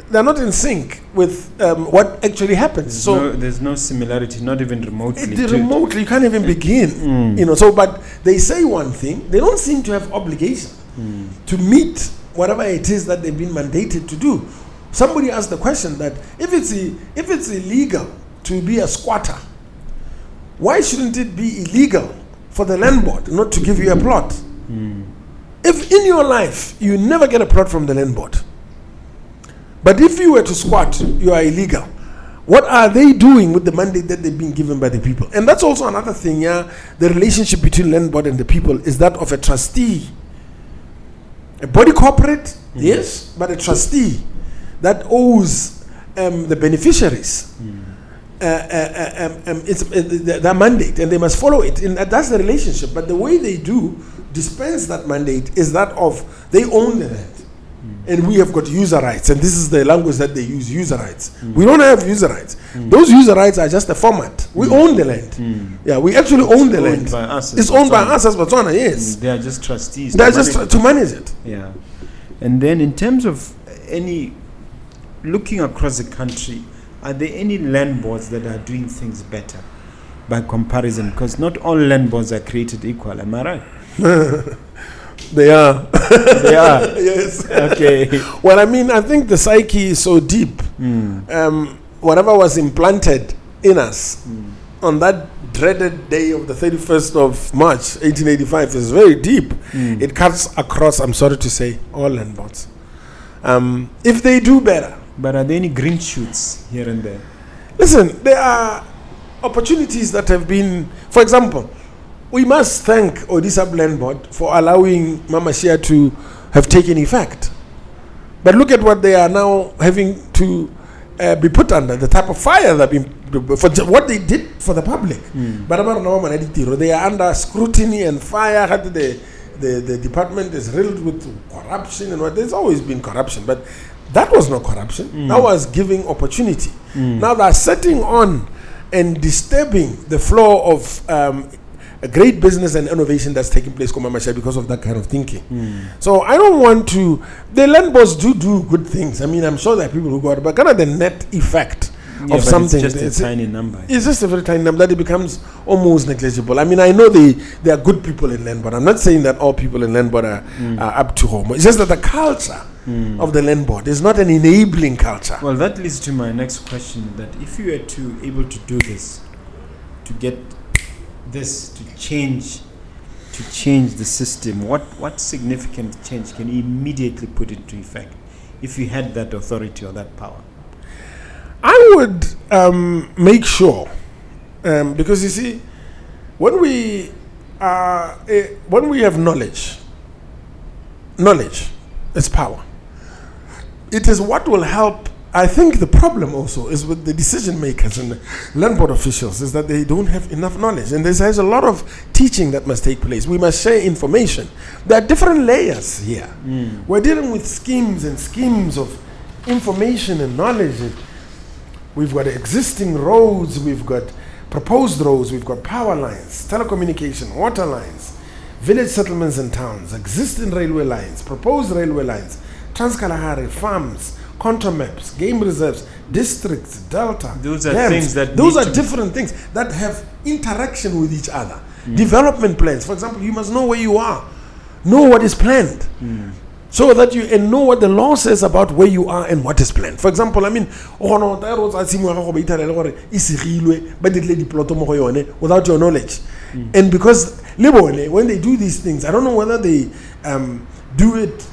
they're not in sync with what actually happens. There's no similarity, not even remotely. You can't even begin. But they say one thing, they don't seem to have obligation to meet whatever it is that they've been mandated to do. Somebody asked the question that if it's illegal to be a squatter, why shouldn't it be illegal for the landlord not to give you a plot? If in your life you never get a plot from the landlord, but if you were to squat, you are illegal. What are they doing with the mandate that they've been given by the people? And that's also another thing, the relationship between landlord and the people is that of a trustee. A body corporate, yes, but a trustee that owes the beneficiaries it's their mandate, and they must follow it. And that's the relationship. But the way they do dispense that mandate is that of they own the land. And we have got user rights, and this is the language that they use, user rights. We don't have user rights. Those user rights are just a format. We own the land. Yeah, we actually own the land. It's owned by us as Botswana, yes. They are just trustees. They are just to manage it. Yeah. And then in terms of looking across the country, are there any landboards that are doing things better by comparison? Because not all landboards are created equal, am I right? They are. They are? Yes. Okay. Well, I think the psyche is so deep. Whatever was implanted in us on that dreaded day of the 31st of March, 1885 is very deep. It cuts across, I'm sorry to say, all landboards. If they do better. But are there any green shoots here and there? Listen, there are opportunities that have been, for example, we must thank Odisab Landboard for allowing Mama Shia to have taken effect. But look at what they are now having to be put under, the type of fire that for what they did for the public. But they are under scrutiny and fire. The department is riddled with corruption and what. There's always been corruption, but that was not corruption. That was giving opportunity. Now they're setting on and disturbing the flow of a great business and innovation that's taking place because of that kind of thinking. So I don't want to. The landboards do good things. I'm sure there are people who got it, but kind of the net effect of something. It's just a tiny number. It's just a very tiny number that it becomes almost negligible. I know there are good people in landboard. I'm not saying that all people in landboard are up to home. It's just that the culture of the landboard is not an enabling culture. Well, that leads to my next question: that if you were able to do this, to get this to change the system, what significant change can you immediately put into effect if you had that authority or that power? I would make sure, because you see, when we have knowledge is power. It is what will help. I think the problem also is with the decision makers and the landboard officials is that they don't have enough knowledge, and there's a lot of teaching that must take place. We must share information. There are different layers here. We're dealing with schemes of information and knowledge. We've got existing roads, we've got proposed roads, we've got power lines, telecommunication, water lines, village settlements and towns, existing railway lines, proposed railway lines, Trans-Kalahari, farms, contour maps, game reserves, districts, delta. Those are dams. things that those are different things that have interaction with each other. Development plans. For example, you must know where you are, know what is planned, so that you know what the law says about where you are and what is planned. For example, without your knowledge, and because when they do these things, I don't know whether they do it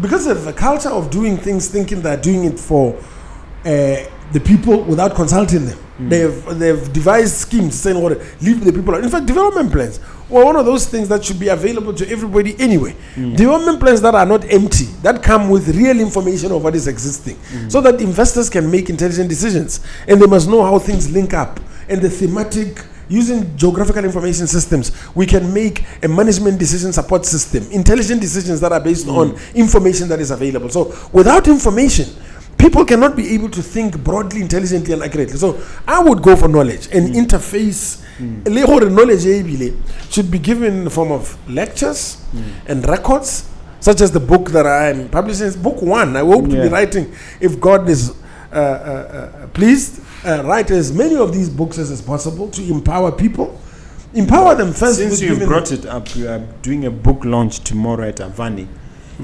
because of the culture of doing things, thinking they're doing it for the people without consulting them. They've devised schemes saying, "What leave the people out." In fact, development plans were one of those things that should be available to everybody anyway. Development plans that are not empty, that come with real information of what is existing, so that investors can make intelligent decisions, and they must know how things link up and the thematic. Using geographical information systems, we can make a management decision support system, intelligent decisions that are based on information that is available. So without information, people cannot be able to think broadly, intelligently, and accurately. So I would go for knowledge and interface. Knowledge should be given in the form of lectures and records, such as the book that I am publishing. It's book 1. I hope to be writing, if God is pleased, write as many of these books as possible to empower people. Empower them first. Since you've brought it up, you are doing a book launch tomorrow at Avani.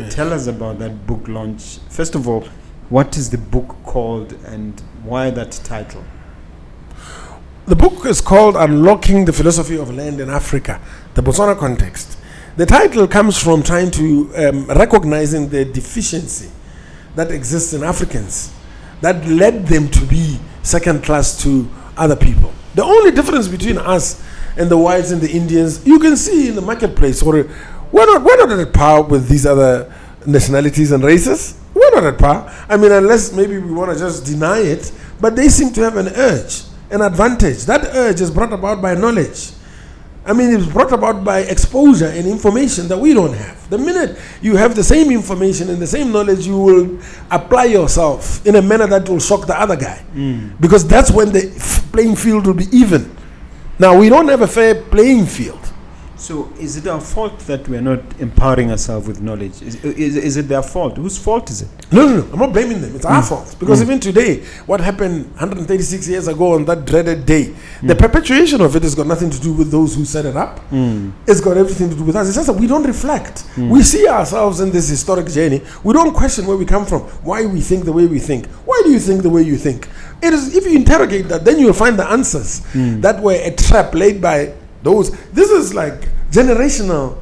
Tell us about that book launch. First of all, what is the book called and why that title? The book is called Unlocking the Philosophy of Land in Africa, the Botswana context. The title comes from trying to recognizing the deficiency that exists in Africans that led them to be second class to other people. The only difference between us and the whites and the Indians, you can see in the marketplace, or we're not at par with these other nationalities and races. We're not at par. I mean, unless maybe we want to just deny it, but they seem to have an urge, an advantage. That urge is brought about by knowledge. I mean, it's brought about by exposure and information that we don't have. The minute you have the same information and the same knowledge, you will apply yourself in a manner that will shock the other guy. Because that's when the playing field will be even. Now, we don't have a fair playing field. So is it our fault that we are not empowering ourselves with knowledge? Is it their fault? Whose fault is it? No. I'm not blaming them. It's our fault. Because even today, what happened 136 years ago on that dreaded day, the perpetuation of it has got nothing to do with those who set it up. It's got everything to do with us. It's just that we don't reflect. We see ourselves in this historic journey. We don't question where we come from, why we think the way we think. Why do you think the way you think? It is, if you interrogate that, then you'll find the answers that were a trap laid by those. This is like generational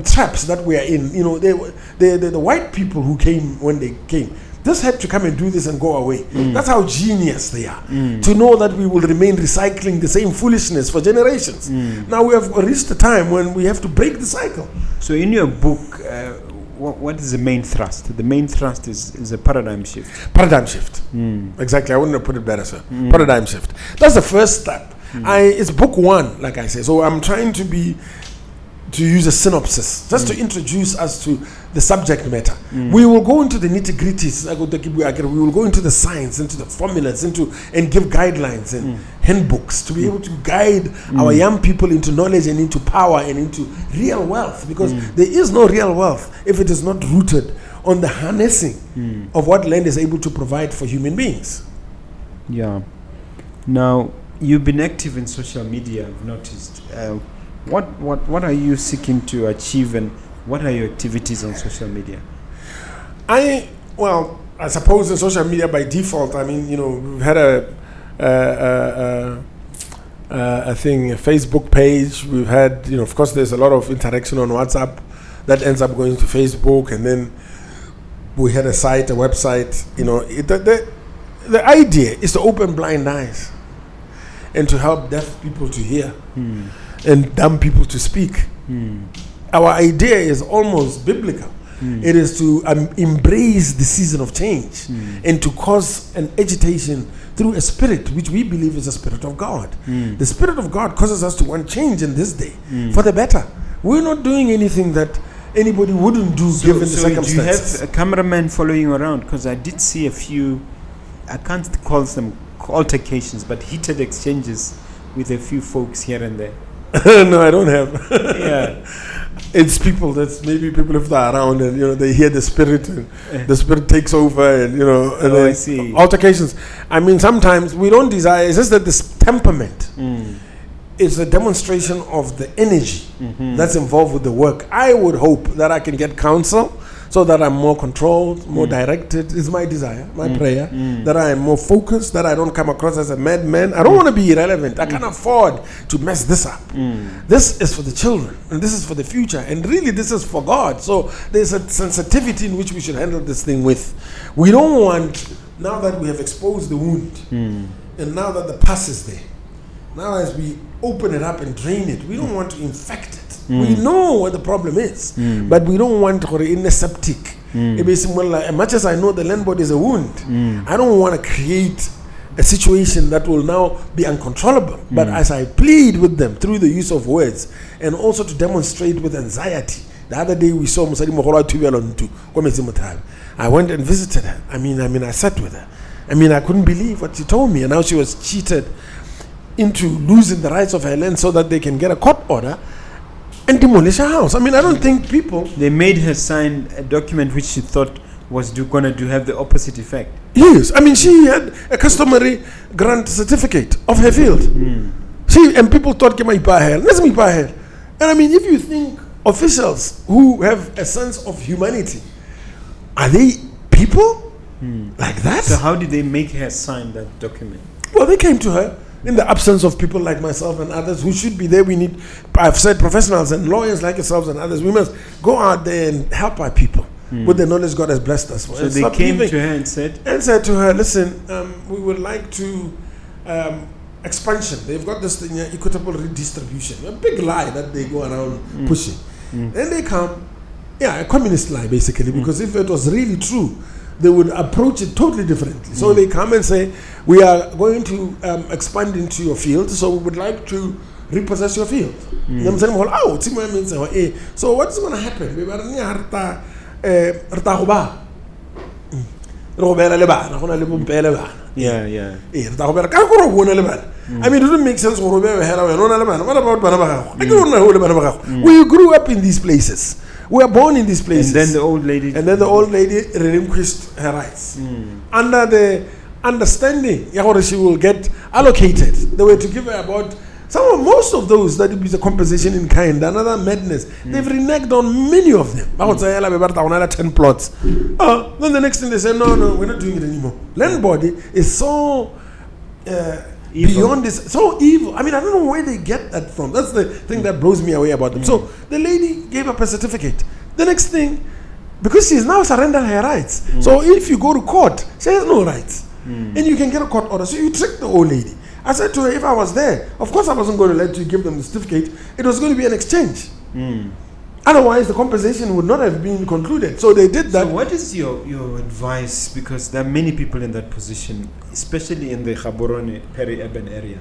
traps that we are in. You know, the white people who came when they came, this had to come and do this and go away. That's how genius they are, to know that we will remain recycling the same foolishness for generations. Now we have reached the time when we have to break the cycle. So in your book, what is the main thrust? The main thrust is a paradigm shift. Paradigm shift. Exactly. I wouldn't have put it better, sir. Paradigm shift. That's the first step. It's book 1, like I say. So I'm trying to use a synopsis, just to introduce us to the subject matter. We will go into the nitty-gritties. We will go into the science, into the formulas, and give guidelines and handbooks to be able to guide our young people into knowledge and into power and into real wealth. Because there is no real wealth if it is not rooted on the harnessing of what land is able to provide for human beings. Yeah. Now, you've been active in social media, I've noticed. What are you seeking to achieve, and what are your activities on social media? I suppose in social media by default, I mean, we've had a Facebook page. We've had, of course, there's a lot of interaction on WhatsApp that ends up going to Facebook, and then we had a site, a website. The idea is to open blind eyes and to help deaf people to hear and dumb people to speak. Our idea is almost biblical. It is to embrace the season of change and to cause an agitation through a spirit which we believe is the Spirit of God. The Spirit of God causes us to want change in this day for the better. We're not doing anything that anybody wouldn't do given the circumstances. Do you have a cameraman following you around? Because I did see a few, I can't call them altercations, but heated exchanges with a few folks here and there. No, I don't have. It's people if they're around and they hear the spirit and the spirit takes over and I see. Altercations. I mean, sometimes we don't desire. It's just that this temperament is a demonstration of the energy that's involved with the work. I would hope that I can get counsel so that I'm more controlled, more directed. Is my desire, my prayer, that I am more focused, that I don't come across as a madman. I don't want to be irrelevant. I can't afford to mess this up. This is for the children, and this is for the future, and really this is for God. So there's a sensitivity in which we should handle this thing with. We don't want, now that we have exposed the wound, and now that the pus is there, now as we open it up and drain it, we don't want to infect it. We know what the problem is, but we don't want to in a septic. As much as I know the landboard is a wound, I don't want to create a situation that will now be uncontrollable. But as I plead with them through the use of words, and also to demonstrate with anxiety. The other day we saw Musari Mohora Tuvelon. I went and visited her. I mean, I sat with her. I couldn't believe what she told me, and how she was cheated into losing the rights of her land so that they can get a court order and demolish her house. I don't think people... They made her sign a document which she thought was going to have the opposite effect. Yes. She had a customary grant certificate of her field. And people thought, and if you think officials who have a sense of humanity, are they people like that? So how did they make her sign that document? Well, they came to her. In the absence of people like myself and others who should be there, we need, I've said, professionals and lawyers like yourselves and others. We must go out there and help our people with the knowledge God has blessed us for. So they came to her and said? And said to her, listen, we would like to expansion. They've got this thing, equitable redistribution. A big lie that they go around pushing. Then they come, a communist lie basically, because if it was really true, they would approach it totally differently. So they come and say, we are going to expand into your field, so we would like to repossess your field. So what's going to happen? It doesn't make sense. We grew up in these places. We are born in these places. And then the old lady relinquished her rights. Under the understanding she will get allocated. They were to give her about most of those that is a compensation in kind, another madness. They've reneged on many of them. 10 plots. Then the next thing they say, no, we're not doing it anymore. Landboard is so beyond this, so evil. I don't know where they get that from. That's the thing that blows me away about them. So the lady gave up a certificate. The next thing, because she's now surrendered her rights. So if you go to court, she has no rights. And you can get a court order. So you trick the old lady. I said to her, if I was there, of course I wasn't going to let you give them the certificate. It was going to be an exchange. Otherwise, the compensation would not have been concluded. So they did that. So what is your advice? Because there are many people in that position, especially in the Gaborone peri-urban area.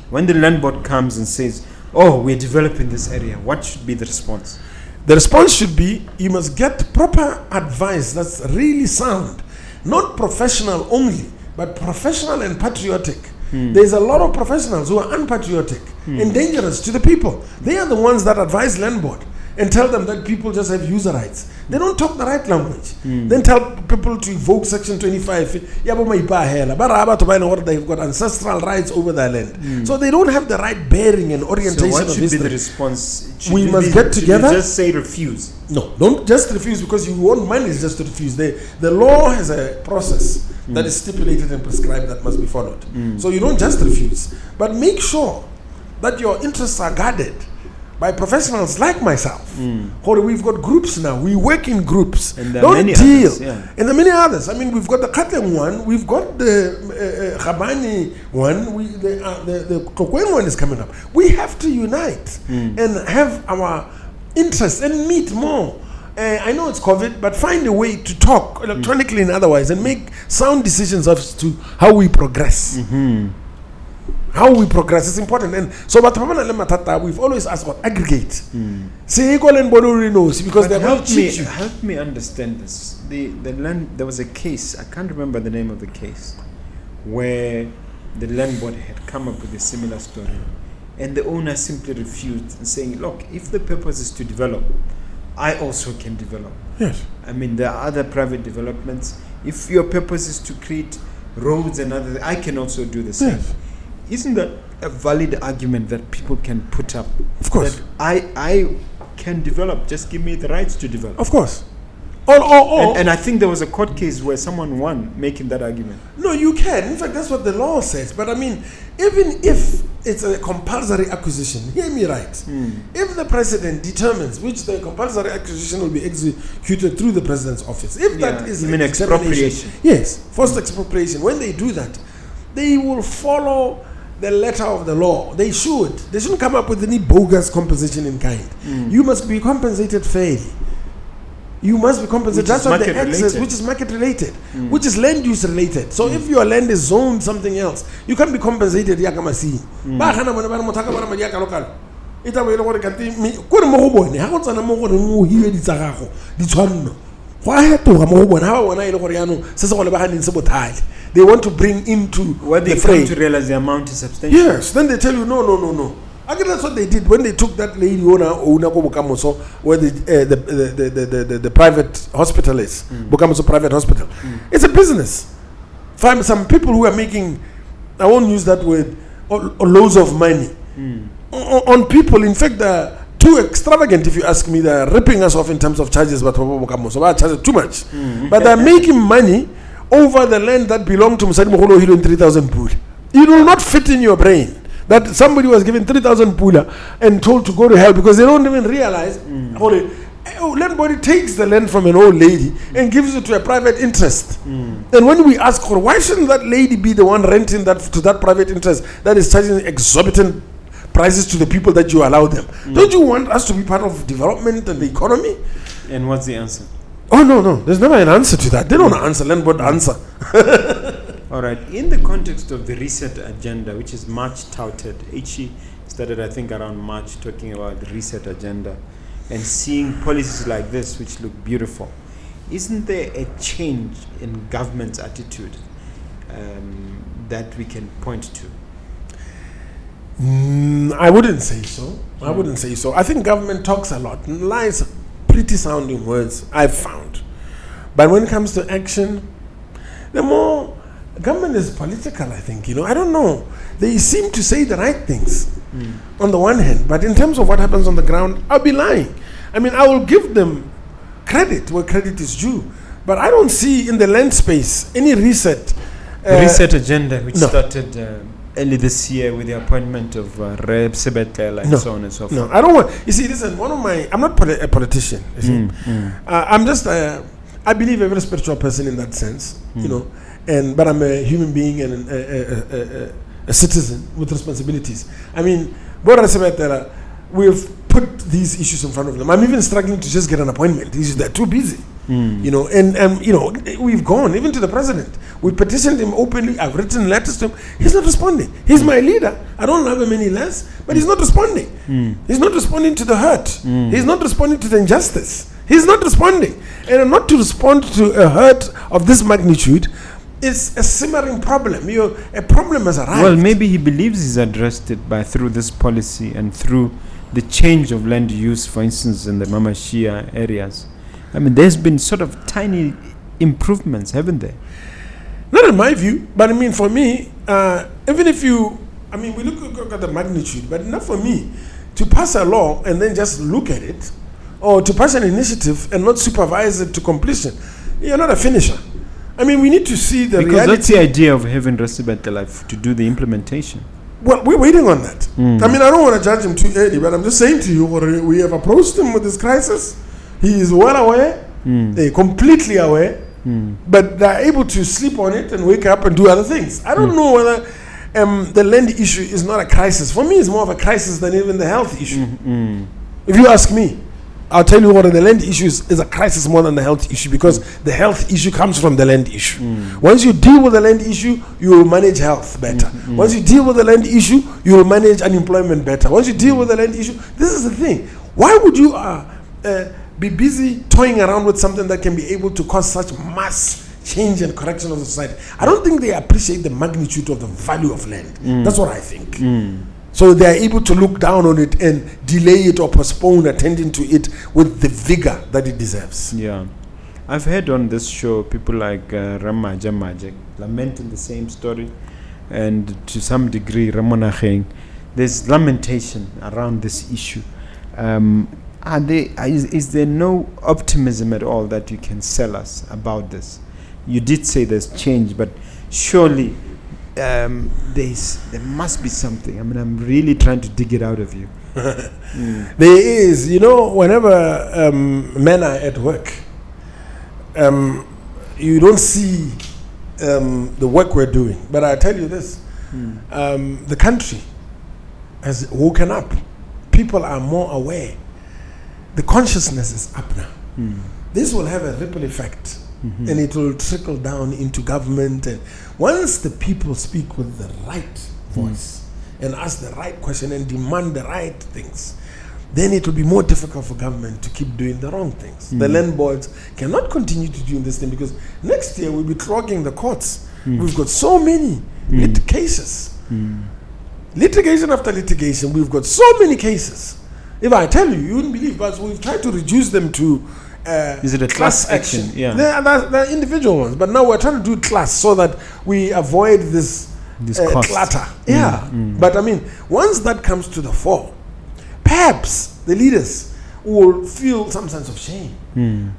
When the landboard comes and says, we're developing this area, what should be the response? The response should be, you must get proper advice that's really sound. Not professional only, but professional and patriotic. There's a lot of professionals who are unpatriotic and dangerous to the people. They are the ones that advise landboard and tell them that people just have user rights. They don't talk the right language. Then tell people to evoke Section 25. They've got ancestral rights over their land. So they don't have the right bearing and orientation. So what should be the response? We must get together. You just say refuse? No, don't just refuse because you want money is just to refuse. The law has a process that is stipulated and prescribed that must be followed. So you don't just refuse, but make sure that your interests are guarded by professionals like myself. We've got groups now. We work in groups. And there are many others. Yeah. And there are many others. We've got the Katlem one. We've got the Khabani one. The Kokweng one is coming up. We have to unite and have our interests and meet more. I know it's COVID, but find a way to talk electronically and otherwise and make sound decisions as to how we progress. How we progress is important. And so, but we've always asked about aggregate. Say equal and Bodori knows because they help me understand this. The land, there was a case, I can't remember the name of the case, where the landboard had come up with a similar story. And the owner simply refused and saying, look, if the purpose is to develop, I also can develop. Yes. There are other private developments. If your purpose is to create roads and other, I can also do the same. Yes. Isn't that a valid argument that people can put up? Of course. That I can develop, just give me the rights to develop. Of course. And I think there was a court case where someone won making that argument. No, you can. In fact, that's what the law says. But I mean, even if it's a compulsory acquisition, hear me right. If the president determines which the compulsory acquisition will be executed through the president's office, if that is an expropriation. Yes, forced expropriation. When they do that, they will follow the letter of the law. They should. They shouldn't come up with any bogus compensation in kind. You must be compensated fairly. You must be compensated. That's what the Act says, which is market related, which is land use related. So if your land is zoned something else, you can't be compensated. They want to bring into when they come to realize the amount is substantial. Yes, then they tell you no. I guess that's what they did when they took that lady owner Bokamoso, where the private hospital is. Bokamoso Private Hospital. It's a business. Find some people who are making, I won't use that word, loads of money on people. In fact, they're too extravagant, if you ask me. They're ripping us off in terms of charges, but Bokamoso I charge too much. But they're making money over the land that belonged to Musadi Moholo Hilo in 3,000 pula. It will not fit in your brain that somebody was given 3,000 pula and told to go to hell because they don't even realize landboard takes the land from an old lady and gives it to a private interest. And when we ask her, why shouldn't that lady be the one renting that to that private interest that is charging exorbitant prices to the people that you allow them? Don't you want us to be part of development and the economy? And what's the answer? Oh, no. There's never an answer to that. They don't answer. Landboard answer. All right. In the context of the reset agenda, which is much touted, HE started, I think, around March talking about the reset agenda and seeing policies like this, which look beautiful. Isn't there a change in government's attitude that we can point to? I wouldn't say so. I think government talks a lot. Lies pretty sounding words, I've found. But when it comes to action, the more government is political, I think. I don't know. They seem to say the right things on the one hand, but in terms of what happens on the ground, I'll be lying. I mean, I will give them credit where credit is due, but I don't see in the land space any reset. Reset agenda, which started early this year with the appointment of Reb Sebetela and so on and so forth. No, I don't want. You see, listen, I'm not a politician. You see. I'm just, I believe a very spiritual person in that sense, but I'm a human being and a citizen with responsibilities. I mean, Bora Sebetela, we've put these issues in front of them. I'm even struggling to just get an appointment. They're too busy. And we've gone even to the president. We petitioned him openly. I've written letters to him. He's not responding. He's my leader. I don't love him any less, but he's not responding. He's not responding to the hurt. He's not responding to the injustice. He's not responding. And not to respond to a hurt of this magnitude is a simmering problem. A problem has arrived. Well, maybe he believes he's addressed it through this policy and through the change of land use, for instance, in the Mama Shia areas. I mean, there's been sort of tiny improvements, haven't there? Not in my view, but I mean, for me, even if we look at the magnitude, but not for me to pass a law and then just look at it, or to pass an initiative and not supervise it to completion. You're not a finisher. I mean, we need to see the reality. Because that's the idea of having Rasibet to do the implementation. Well, we're waiting on that. I mean, I don't want to judge him too early, but I'm just saying to you, we have approached him with this crisis. He is well aware, they're completely aware, but they're able to sleep on it and wake up and do other things. I don't know whether the land issue is not a crisis. For me, it's more of a crisis than even the health issue. If you ask me, I'll tell you what, the land issue is a crisis more than the health issue, because the health issue comes from the land issue. Once you deal with the land issue, you will manage health better. Once you deal with the land issue, you will manage unemployment better. Once you deal with the land issue, this is the thing. Why would you be busy toying around with something that can be able to cause such mass change and correction of the society? I don't think they appreciate the magnitude of the value of land. That's what I think. So they are able to look down on it and delay it or postpone attending to it with the vigor that it deserves. Yeah. I've heard on this show people like Ramaja Majek lamenting the same story, and to some degree Ramona Kheng, there's lamentation around this issue. Is there no optimism at all that you can sell us about this? You did say there's change, but surely there must be something. I mean, I'm really trying to dig it out of you. There is, whenever men are at work, you don't see the work we're doing. But I tell you this, the country has woken up. People are more aware. The consciousness is up now. This will have a ripple effect, and it will trickle down into government. And once the people speak with the right voice and ask the right question and demand the right things, then it will be more difficult for government to keep doing the wrong things. The landboards cannot continue to do this thing, because next year we'll be clogging the courts. We've got so many cases. Litigation after litigation, we've got so many cases. If I tell you, you wouldn't believe, but we've tried to reduce them to is it a class action? Yeah. They're individual ones, but now we're trying to do class so that we avoid this clutter. But I mean, once that comes to the fore, perhaps the leaders will feel some sense of shame,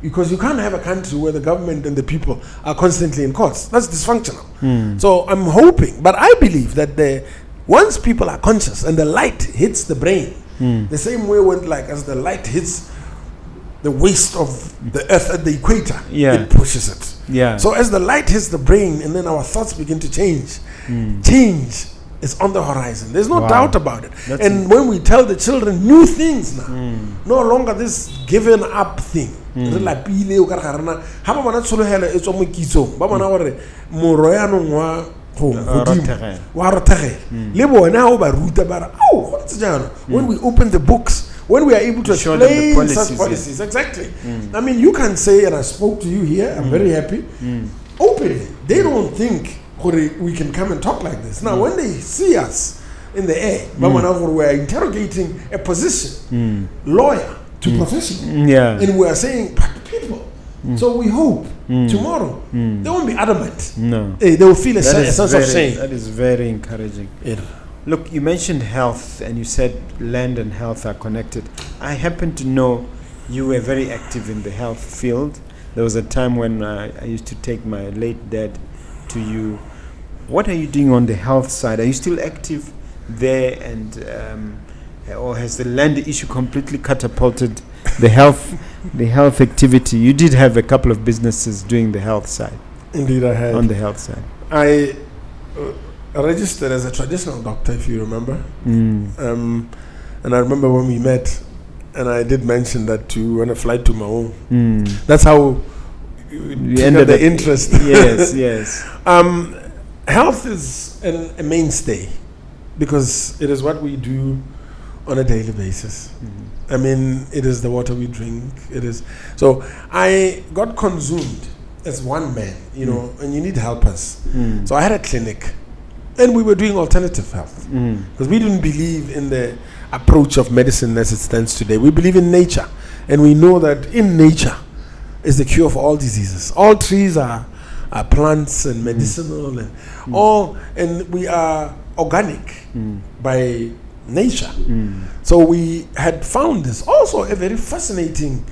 because you can't have a country where the government and the people are constantly in courts. That's dysfunctional. So I'm hoping, but I believe that once people are conscious and the light hits the brain, the same way as the light hits the waist of the earth at the equator, it pushes it. So as the light hits the brain and then our thoughts begin to change, change is on the horizon. There's no doubt about it. And when we tell the children new things now, no longer this given up thing. When we open the books, when we are able to explain such policies, exactly. I mean, you can say, and I spoke to you here, I'm very happy, openly. They don't think we can come and talk like this. Now, when they see us in the air, we're interrogating a position, lawyer to professional, and we are saying, people. So we hope tomorrow they won't be adamant. No, they will feel a sense of shame. That is very encouraging. Look, you mentioned health, and you said land and health are connected. I happen to know you were very active in the health field. There was a time when I used to take my late dad to you. What are you doing on the health side? Are you still active there, and or has the land issue completely catapulted the health activity? You did have a couple of businesses doing the health side. Indeed, I had. On the health side, I registered as a traditional doctor, if you remember. And I remember when we met, and I did mention that to when I fly to Mao. That's how you ended the interest. Yes. Health is a mainstay, because it is what we do on a daily basis. I mean, it is the water we drink. It is. So I got consumed as one man, and you need helpers. So I had a clinic, and we were doing alternative health, because we didn't believe in the approach of medicine as it stands today. We believe in nature, and we know that in nature is the cure for all diseases. All trees are plants and medicinal, and and we are organic by nature. So we had found this also a very fascinating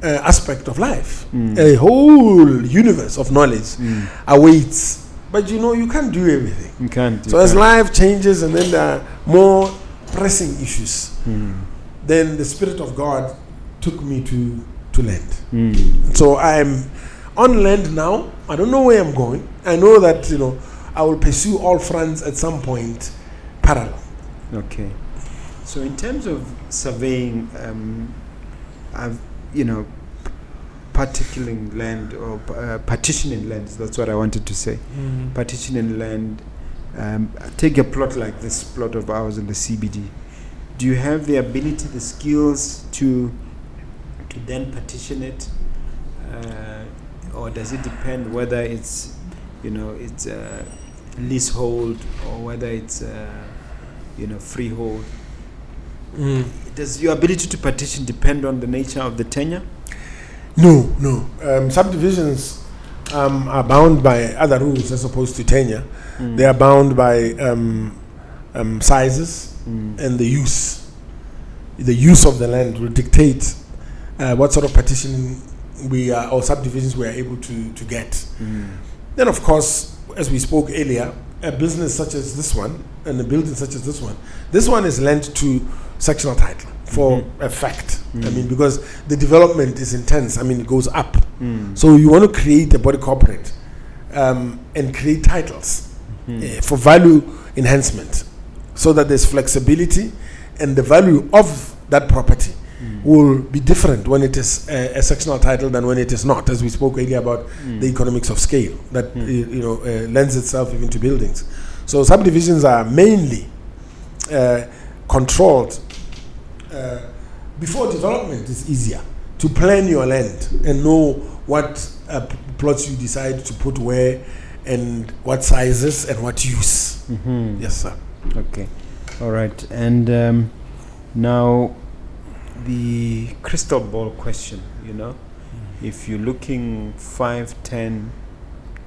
aspect of life. A whole universe of knowledge awaits, but you can't do everything. You can't. So as life changes, and then there are more pressing issues, then the Spirit of God took me to land. So I'm on land now. I don't know where I'm going. I know that I will pursue all fronts at some point parallel. Okay. So in terms of surveying, particuling land or partitioning land, that's what I wanted to say. Partitioning land. Take a plot like this plot of ours in the CBD. Do you have the ability, the skills to then partition it, or does it depend whether it's it's leasehold or whether it's freehold? Does your ability to partition depend on the nature of the tenure? No. Subdivisions are bound by other rules as opposed to tenure. They are bound by sizes and the use. the use of the land will dictate what sort of partition we are, or subdivisions we are able to get. Then, of course, as we spoke earlier, a business such as this one and a building such as this one is lent to sectional title for a fact. I mean, because the development is intense. I mean, it goes up. So you want to create a body corporate and create titles for value enhancement, so that there's flexibility and the value of that property will be different when it is a sectional title than when it is not, as we spoke earlier about the economics of scale that lends itself even to buildings. So subdivisions are mainly controlled before development. Is easier to plan your land and know what plots you decide to put where and what sizes and what use. Yes, sir. Okay. All right. And now the crystal ball question, if you're looking 5, 10,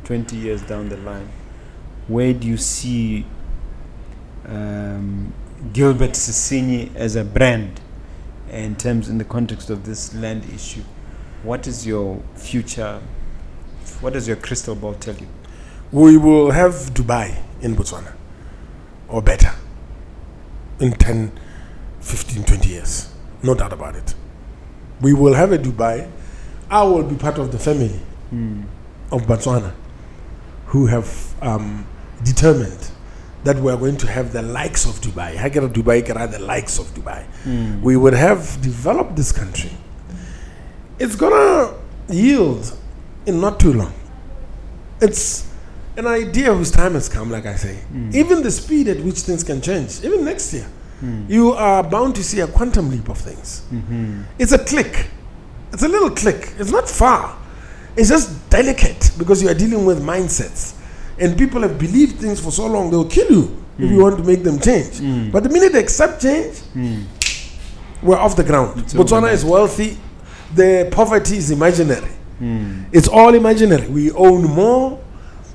20 years down the line, where do you see Gilbert Sesinyi as a brand in the context of this land issue? What is your future? What does your crystal ball tell you? We will have Dubai in Botswana, or better, in 10, 15, 20 years. No doubt about it. We will have a Dubai. I will be part of the family of Botswana who have determined that we are going to have the likes of Dubai. The likes of Dubai. We would have developed this country. It's going to yield in not too long. It's an idea whose time has come, like I say. Even the speed at which things can change, even next year, you are bound to see a quantum leap of things. It's a click. It's a little click. It's not far. It's just delicate because you are dealing with mindsets. And people have believed things for so long, they'll kill you if you want to make them change. But the minute they accept change, we're off the ground. Botswana is wealthy. The poverty is imaginary. It's all imaginary. We own more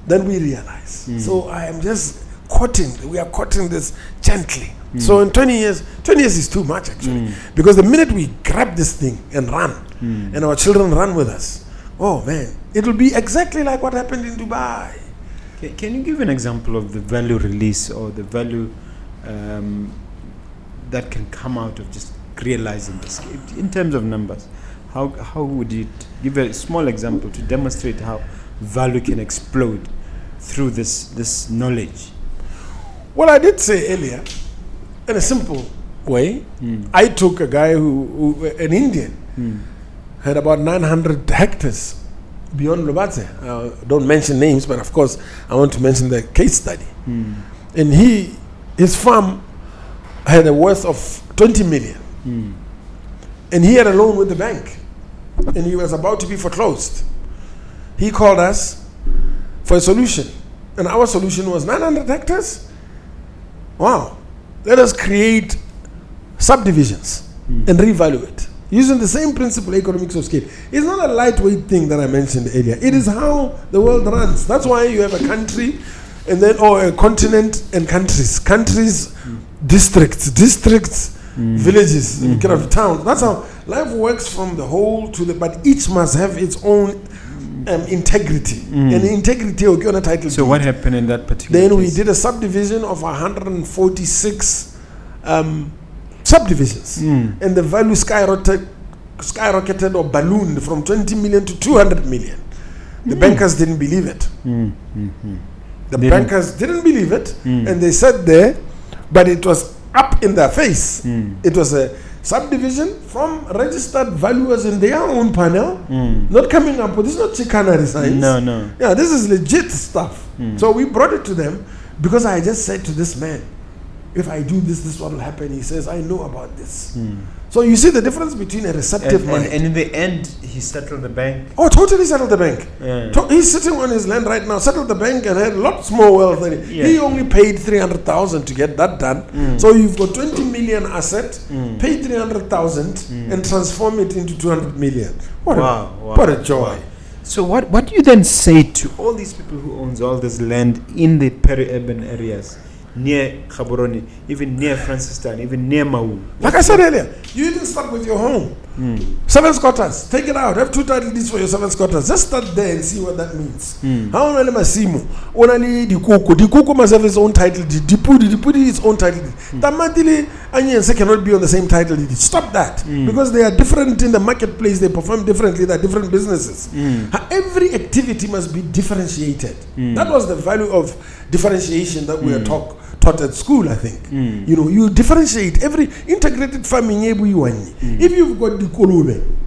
than we realize. So I am just we are quoting this gently. So in 20 years is too much actually. Because the minute we grab this thing and run, and our children run with us, oh man, it will be exactly like what happened in Dubai. Can you give an example of the value release or the value that can come out of just realizing this in terms of numbers? How would you give a small example to demonstrate how value can explode through this knowledge? Well, I did say earlier, in a simple way, I took a guy who an Indian, had about 900 hectares beyond Lobatse. Don't mention names, but of course I want to mention the case study. And his farm had a worth of 20 million. And he had a loan with the bank. And he was about to be foreclosed. He called us for a solution. And our solution was 900 hectares? Wow. Let us create subdivisions and revalue it. Using the same principle, economics of scale. It's not a lightweight thing that I mentioned earlier. It is how the world runs. That's why you have a country and then, or a continent and countries. Countries, districts, villages, kind of towns. That's how life works, from the whole to the, but each must have its own integrity. And the integrity will get a title. So what happened in that particular Then case? we did a subdivision of 146 subdivisions, and the value skyrocketed or ballooned from 20 million to 200 million. The bankers didn't believe it. The bankers didn't believe it, and they sat there, but it was up in their face. It was a subdivision from registered valuers in their own panel, not coming up with, this is not chicanery science. No. Yeah, this is legit stuff. So we brought it to them because I just said to this man, if I do this, this is what will happen. He says, I know about this. So you see the difference between a receptive mind. And in the end, he settled the bank. Oh, totally settled the bank. He's sitting on his land right now, settled the bank and had lots more wealth than he only paid 300,000 to get that done. So you've got 20 million asset, pay 300,000 and transform it into 200 million. What a joy. Wow. So what do you then say to all these people who owns all this land in the peri-urban areas near Gaborone, even near Francistown, even near Mau. Like I said earlier, you even start with your home. 7 squatters, take it out. Have 2 title deeds for your 7 squatters. Just start there and see what that means. How many Massimo? Only the Kuku must have his own title deed. The Pudi its own title deed. Tamatili and Yense cannot be on the same title deed. Stop that. Because they are different in the marketplace, they perform differently, they are different businesses. Every activity must be differentiated. That was the value of differentiation that we are taught at school, I think. You know, you differentiate every integrated farming. If you've got the Kolube,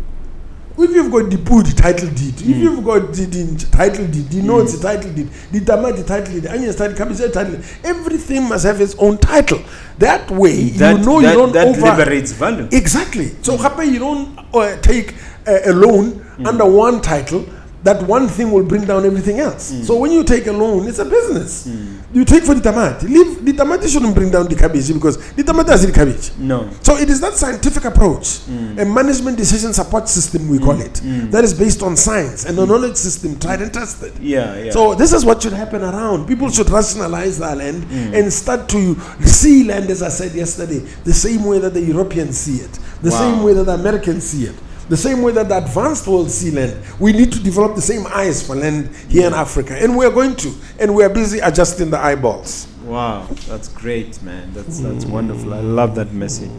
if you've got the Pudi title deed, if you've got the title deed, the notes title deed, the Tamati title deed, the onions title, cabbage title, everything must have its own title. That way, you don't liberates value. Exactly. So, you don't take a loan under one title. That one thing will bring down everything else. So when you take a loan, it's a business. You take for the tamati. The tamati shouldn't bring down the cabbage because the tamati has the cabbage. No. So it is that scientific approach, a management decision support system we call it, that is based on science and a knowledge system tried and tested. Yeah. So this is what should happen around. People should rationalize their land and start to see land, as I said yesterday, the same way that the Europeans see it, the same way that the Americans see it. The same way that the advanced world see land. We need to develop the same eyes for land here in Africa. And we are going to. And we are busy adjusting the eyeballs. Wow, that's great, man. That's wonderful. I love that message.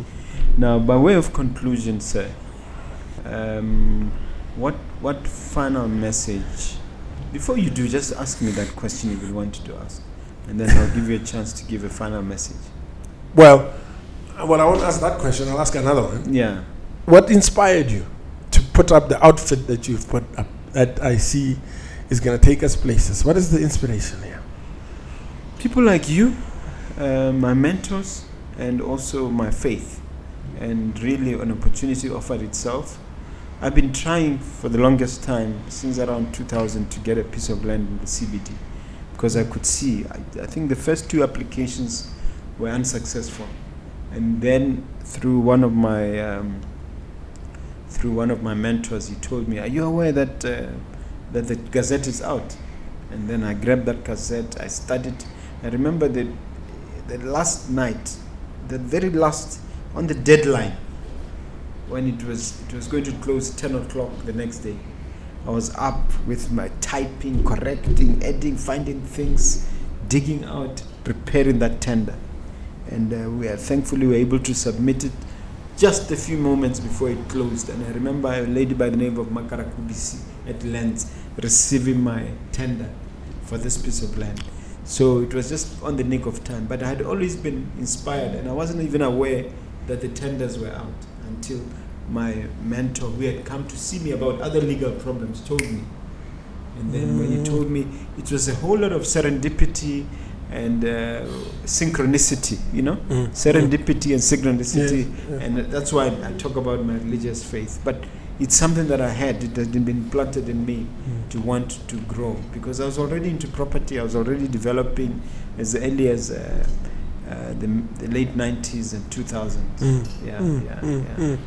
Now, by way of conclusion, sir, what final message? Before you do, just ask me that question you will want to ask. And then I'll give you a chance to give a final message. Well, I won't ask that question. I'll ask another one. Yeah. What inspired you to put up the outfit that you've put up that I see is going to take us places? What is the inspiration here? People like you, my mentors, and also my faith. And really an opportunity offered itself. I've been trying for the longest time, since around 2000, to get a piece of land in the CBD. Because I could see, I think the first 2 applications were unsuccessful. And then through one of my mentors, he told me, "Are you aware that that the Gazette is out?" And then I grabbed that Gazette. I studied. I remember the last night, the very last on the deadline, when it was going to close 10 o'clock the next day. I was up with my typing, correcting, editing, finding things, digging out, preparing that tender, and we are thankfully able to submit it just a few moments before it closed. And I remember a lady by the name of Makarakubisi at Lands receiving my tender for this piece of land. So it was just on the nick of time. But I had always been inspired, and I wasn't even aware that the tenders were out until my mentor, who had come to see me about other legal problems, told me. And then when he told me, it was a whole lot of serendipity and synchronicity, serendipity and synchronicity, and that's why I talk about my religious faith. But it's something that I had. It had been planted in me to want to grow, because I was already into property. I was already developing as early as the late 90s and 2000s.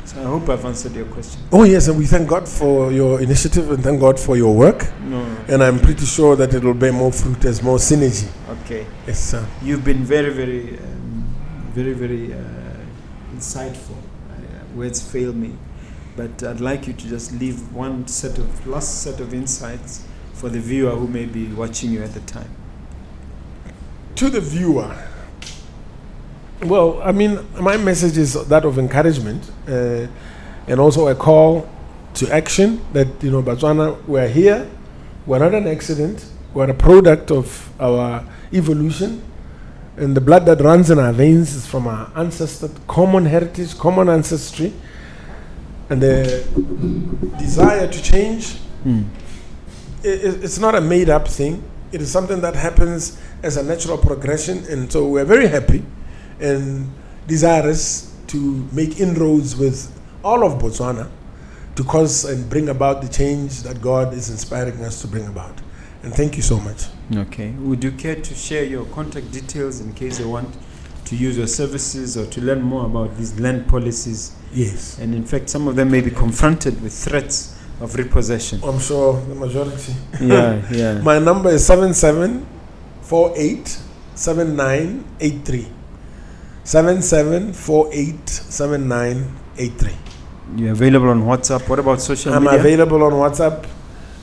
So I hope I've answered your question. Oh yes, and we thank God for your initiative and thank God for your work. And I'm pretty sure that it will bear more fruit as more synergy. Okay. Yes, sir. You've been very, very, very insightful. Words fail me, but I'd like you to just leave last set of insights for the viewer who may be watching you at the time. To the viewer. Well, I mean, my message is that of encouragement and also a call to action that, Botswana, we're here. We're not an accident. We're a product of our evolution. And the blood that runs in our veins is from our ancestors, common heritage, common ancestry. And the desire to change, it's not a made-up thing. It is something that happens as a natural progression. And so we're very happy and desirous to make inroads with all of Botswana to cause and bring about the change that God is inspiring us to bring about. And thank you so much. Okay. Would you care to share your contact details in case they want to use your services or to learn more about these land policies? Yes. And in fact, some of them may be confronted with threats of repossession. I'm sure the majority. Yeah. My number is 7748 77487983. 77487983. You're available on WhatsApp. What about social media? I'm available on WhatsApp.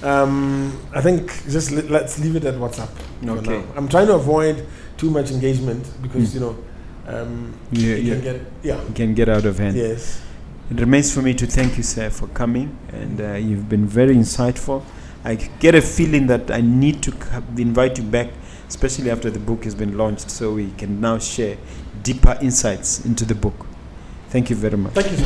I think just let's leave it at WhatsApp. Okay. I'm trying to avoid too much engagement because you can get out of hand. Yes. It remains for me to thank you, sir, for coming, and you've been very insightful. I get a feeling that I need to invite you back, especially after the book has been launched, so we can now share deeper insights into the book. Thank you very much. Thank you, sir.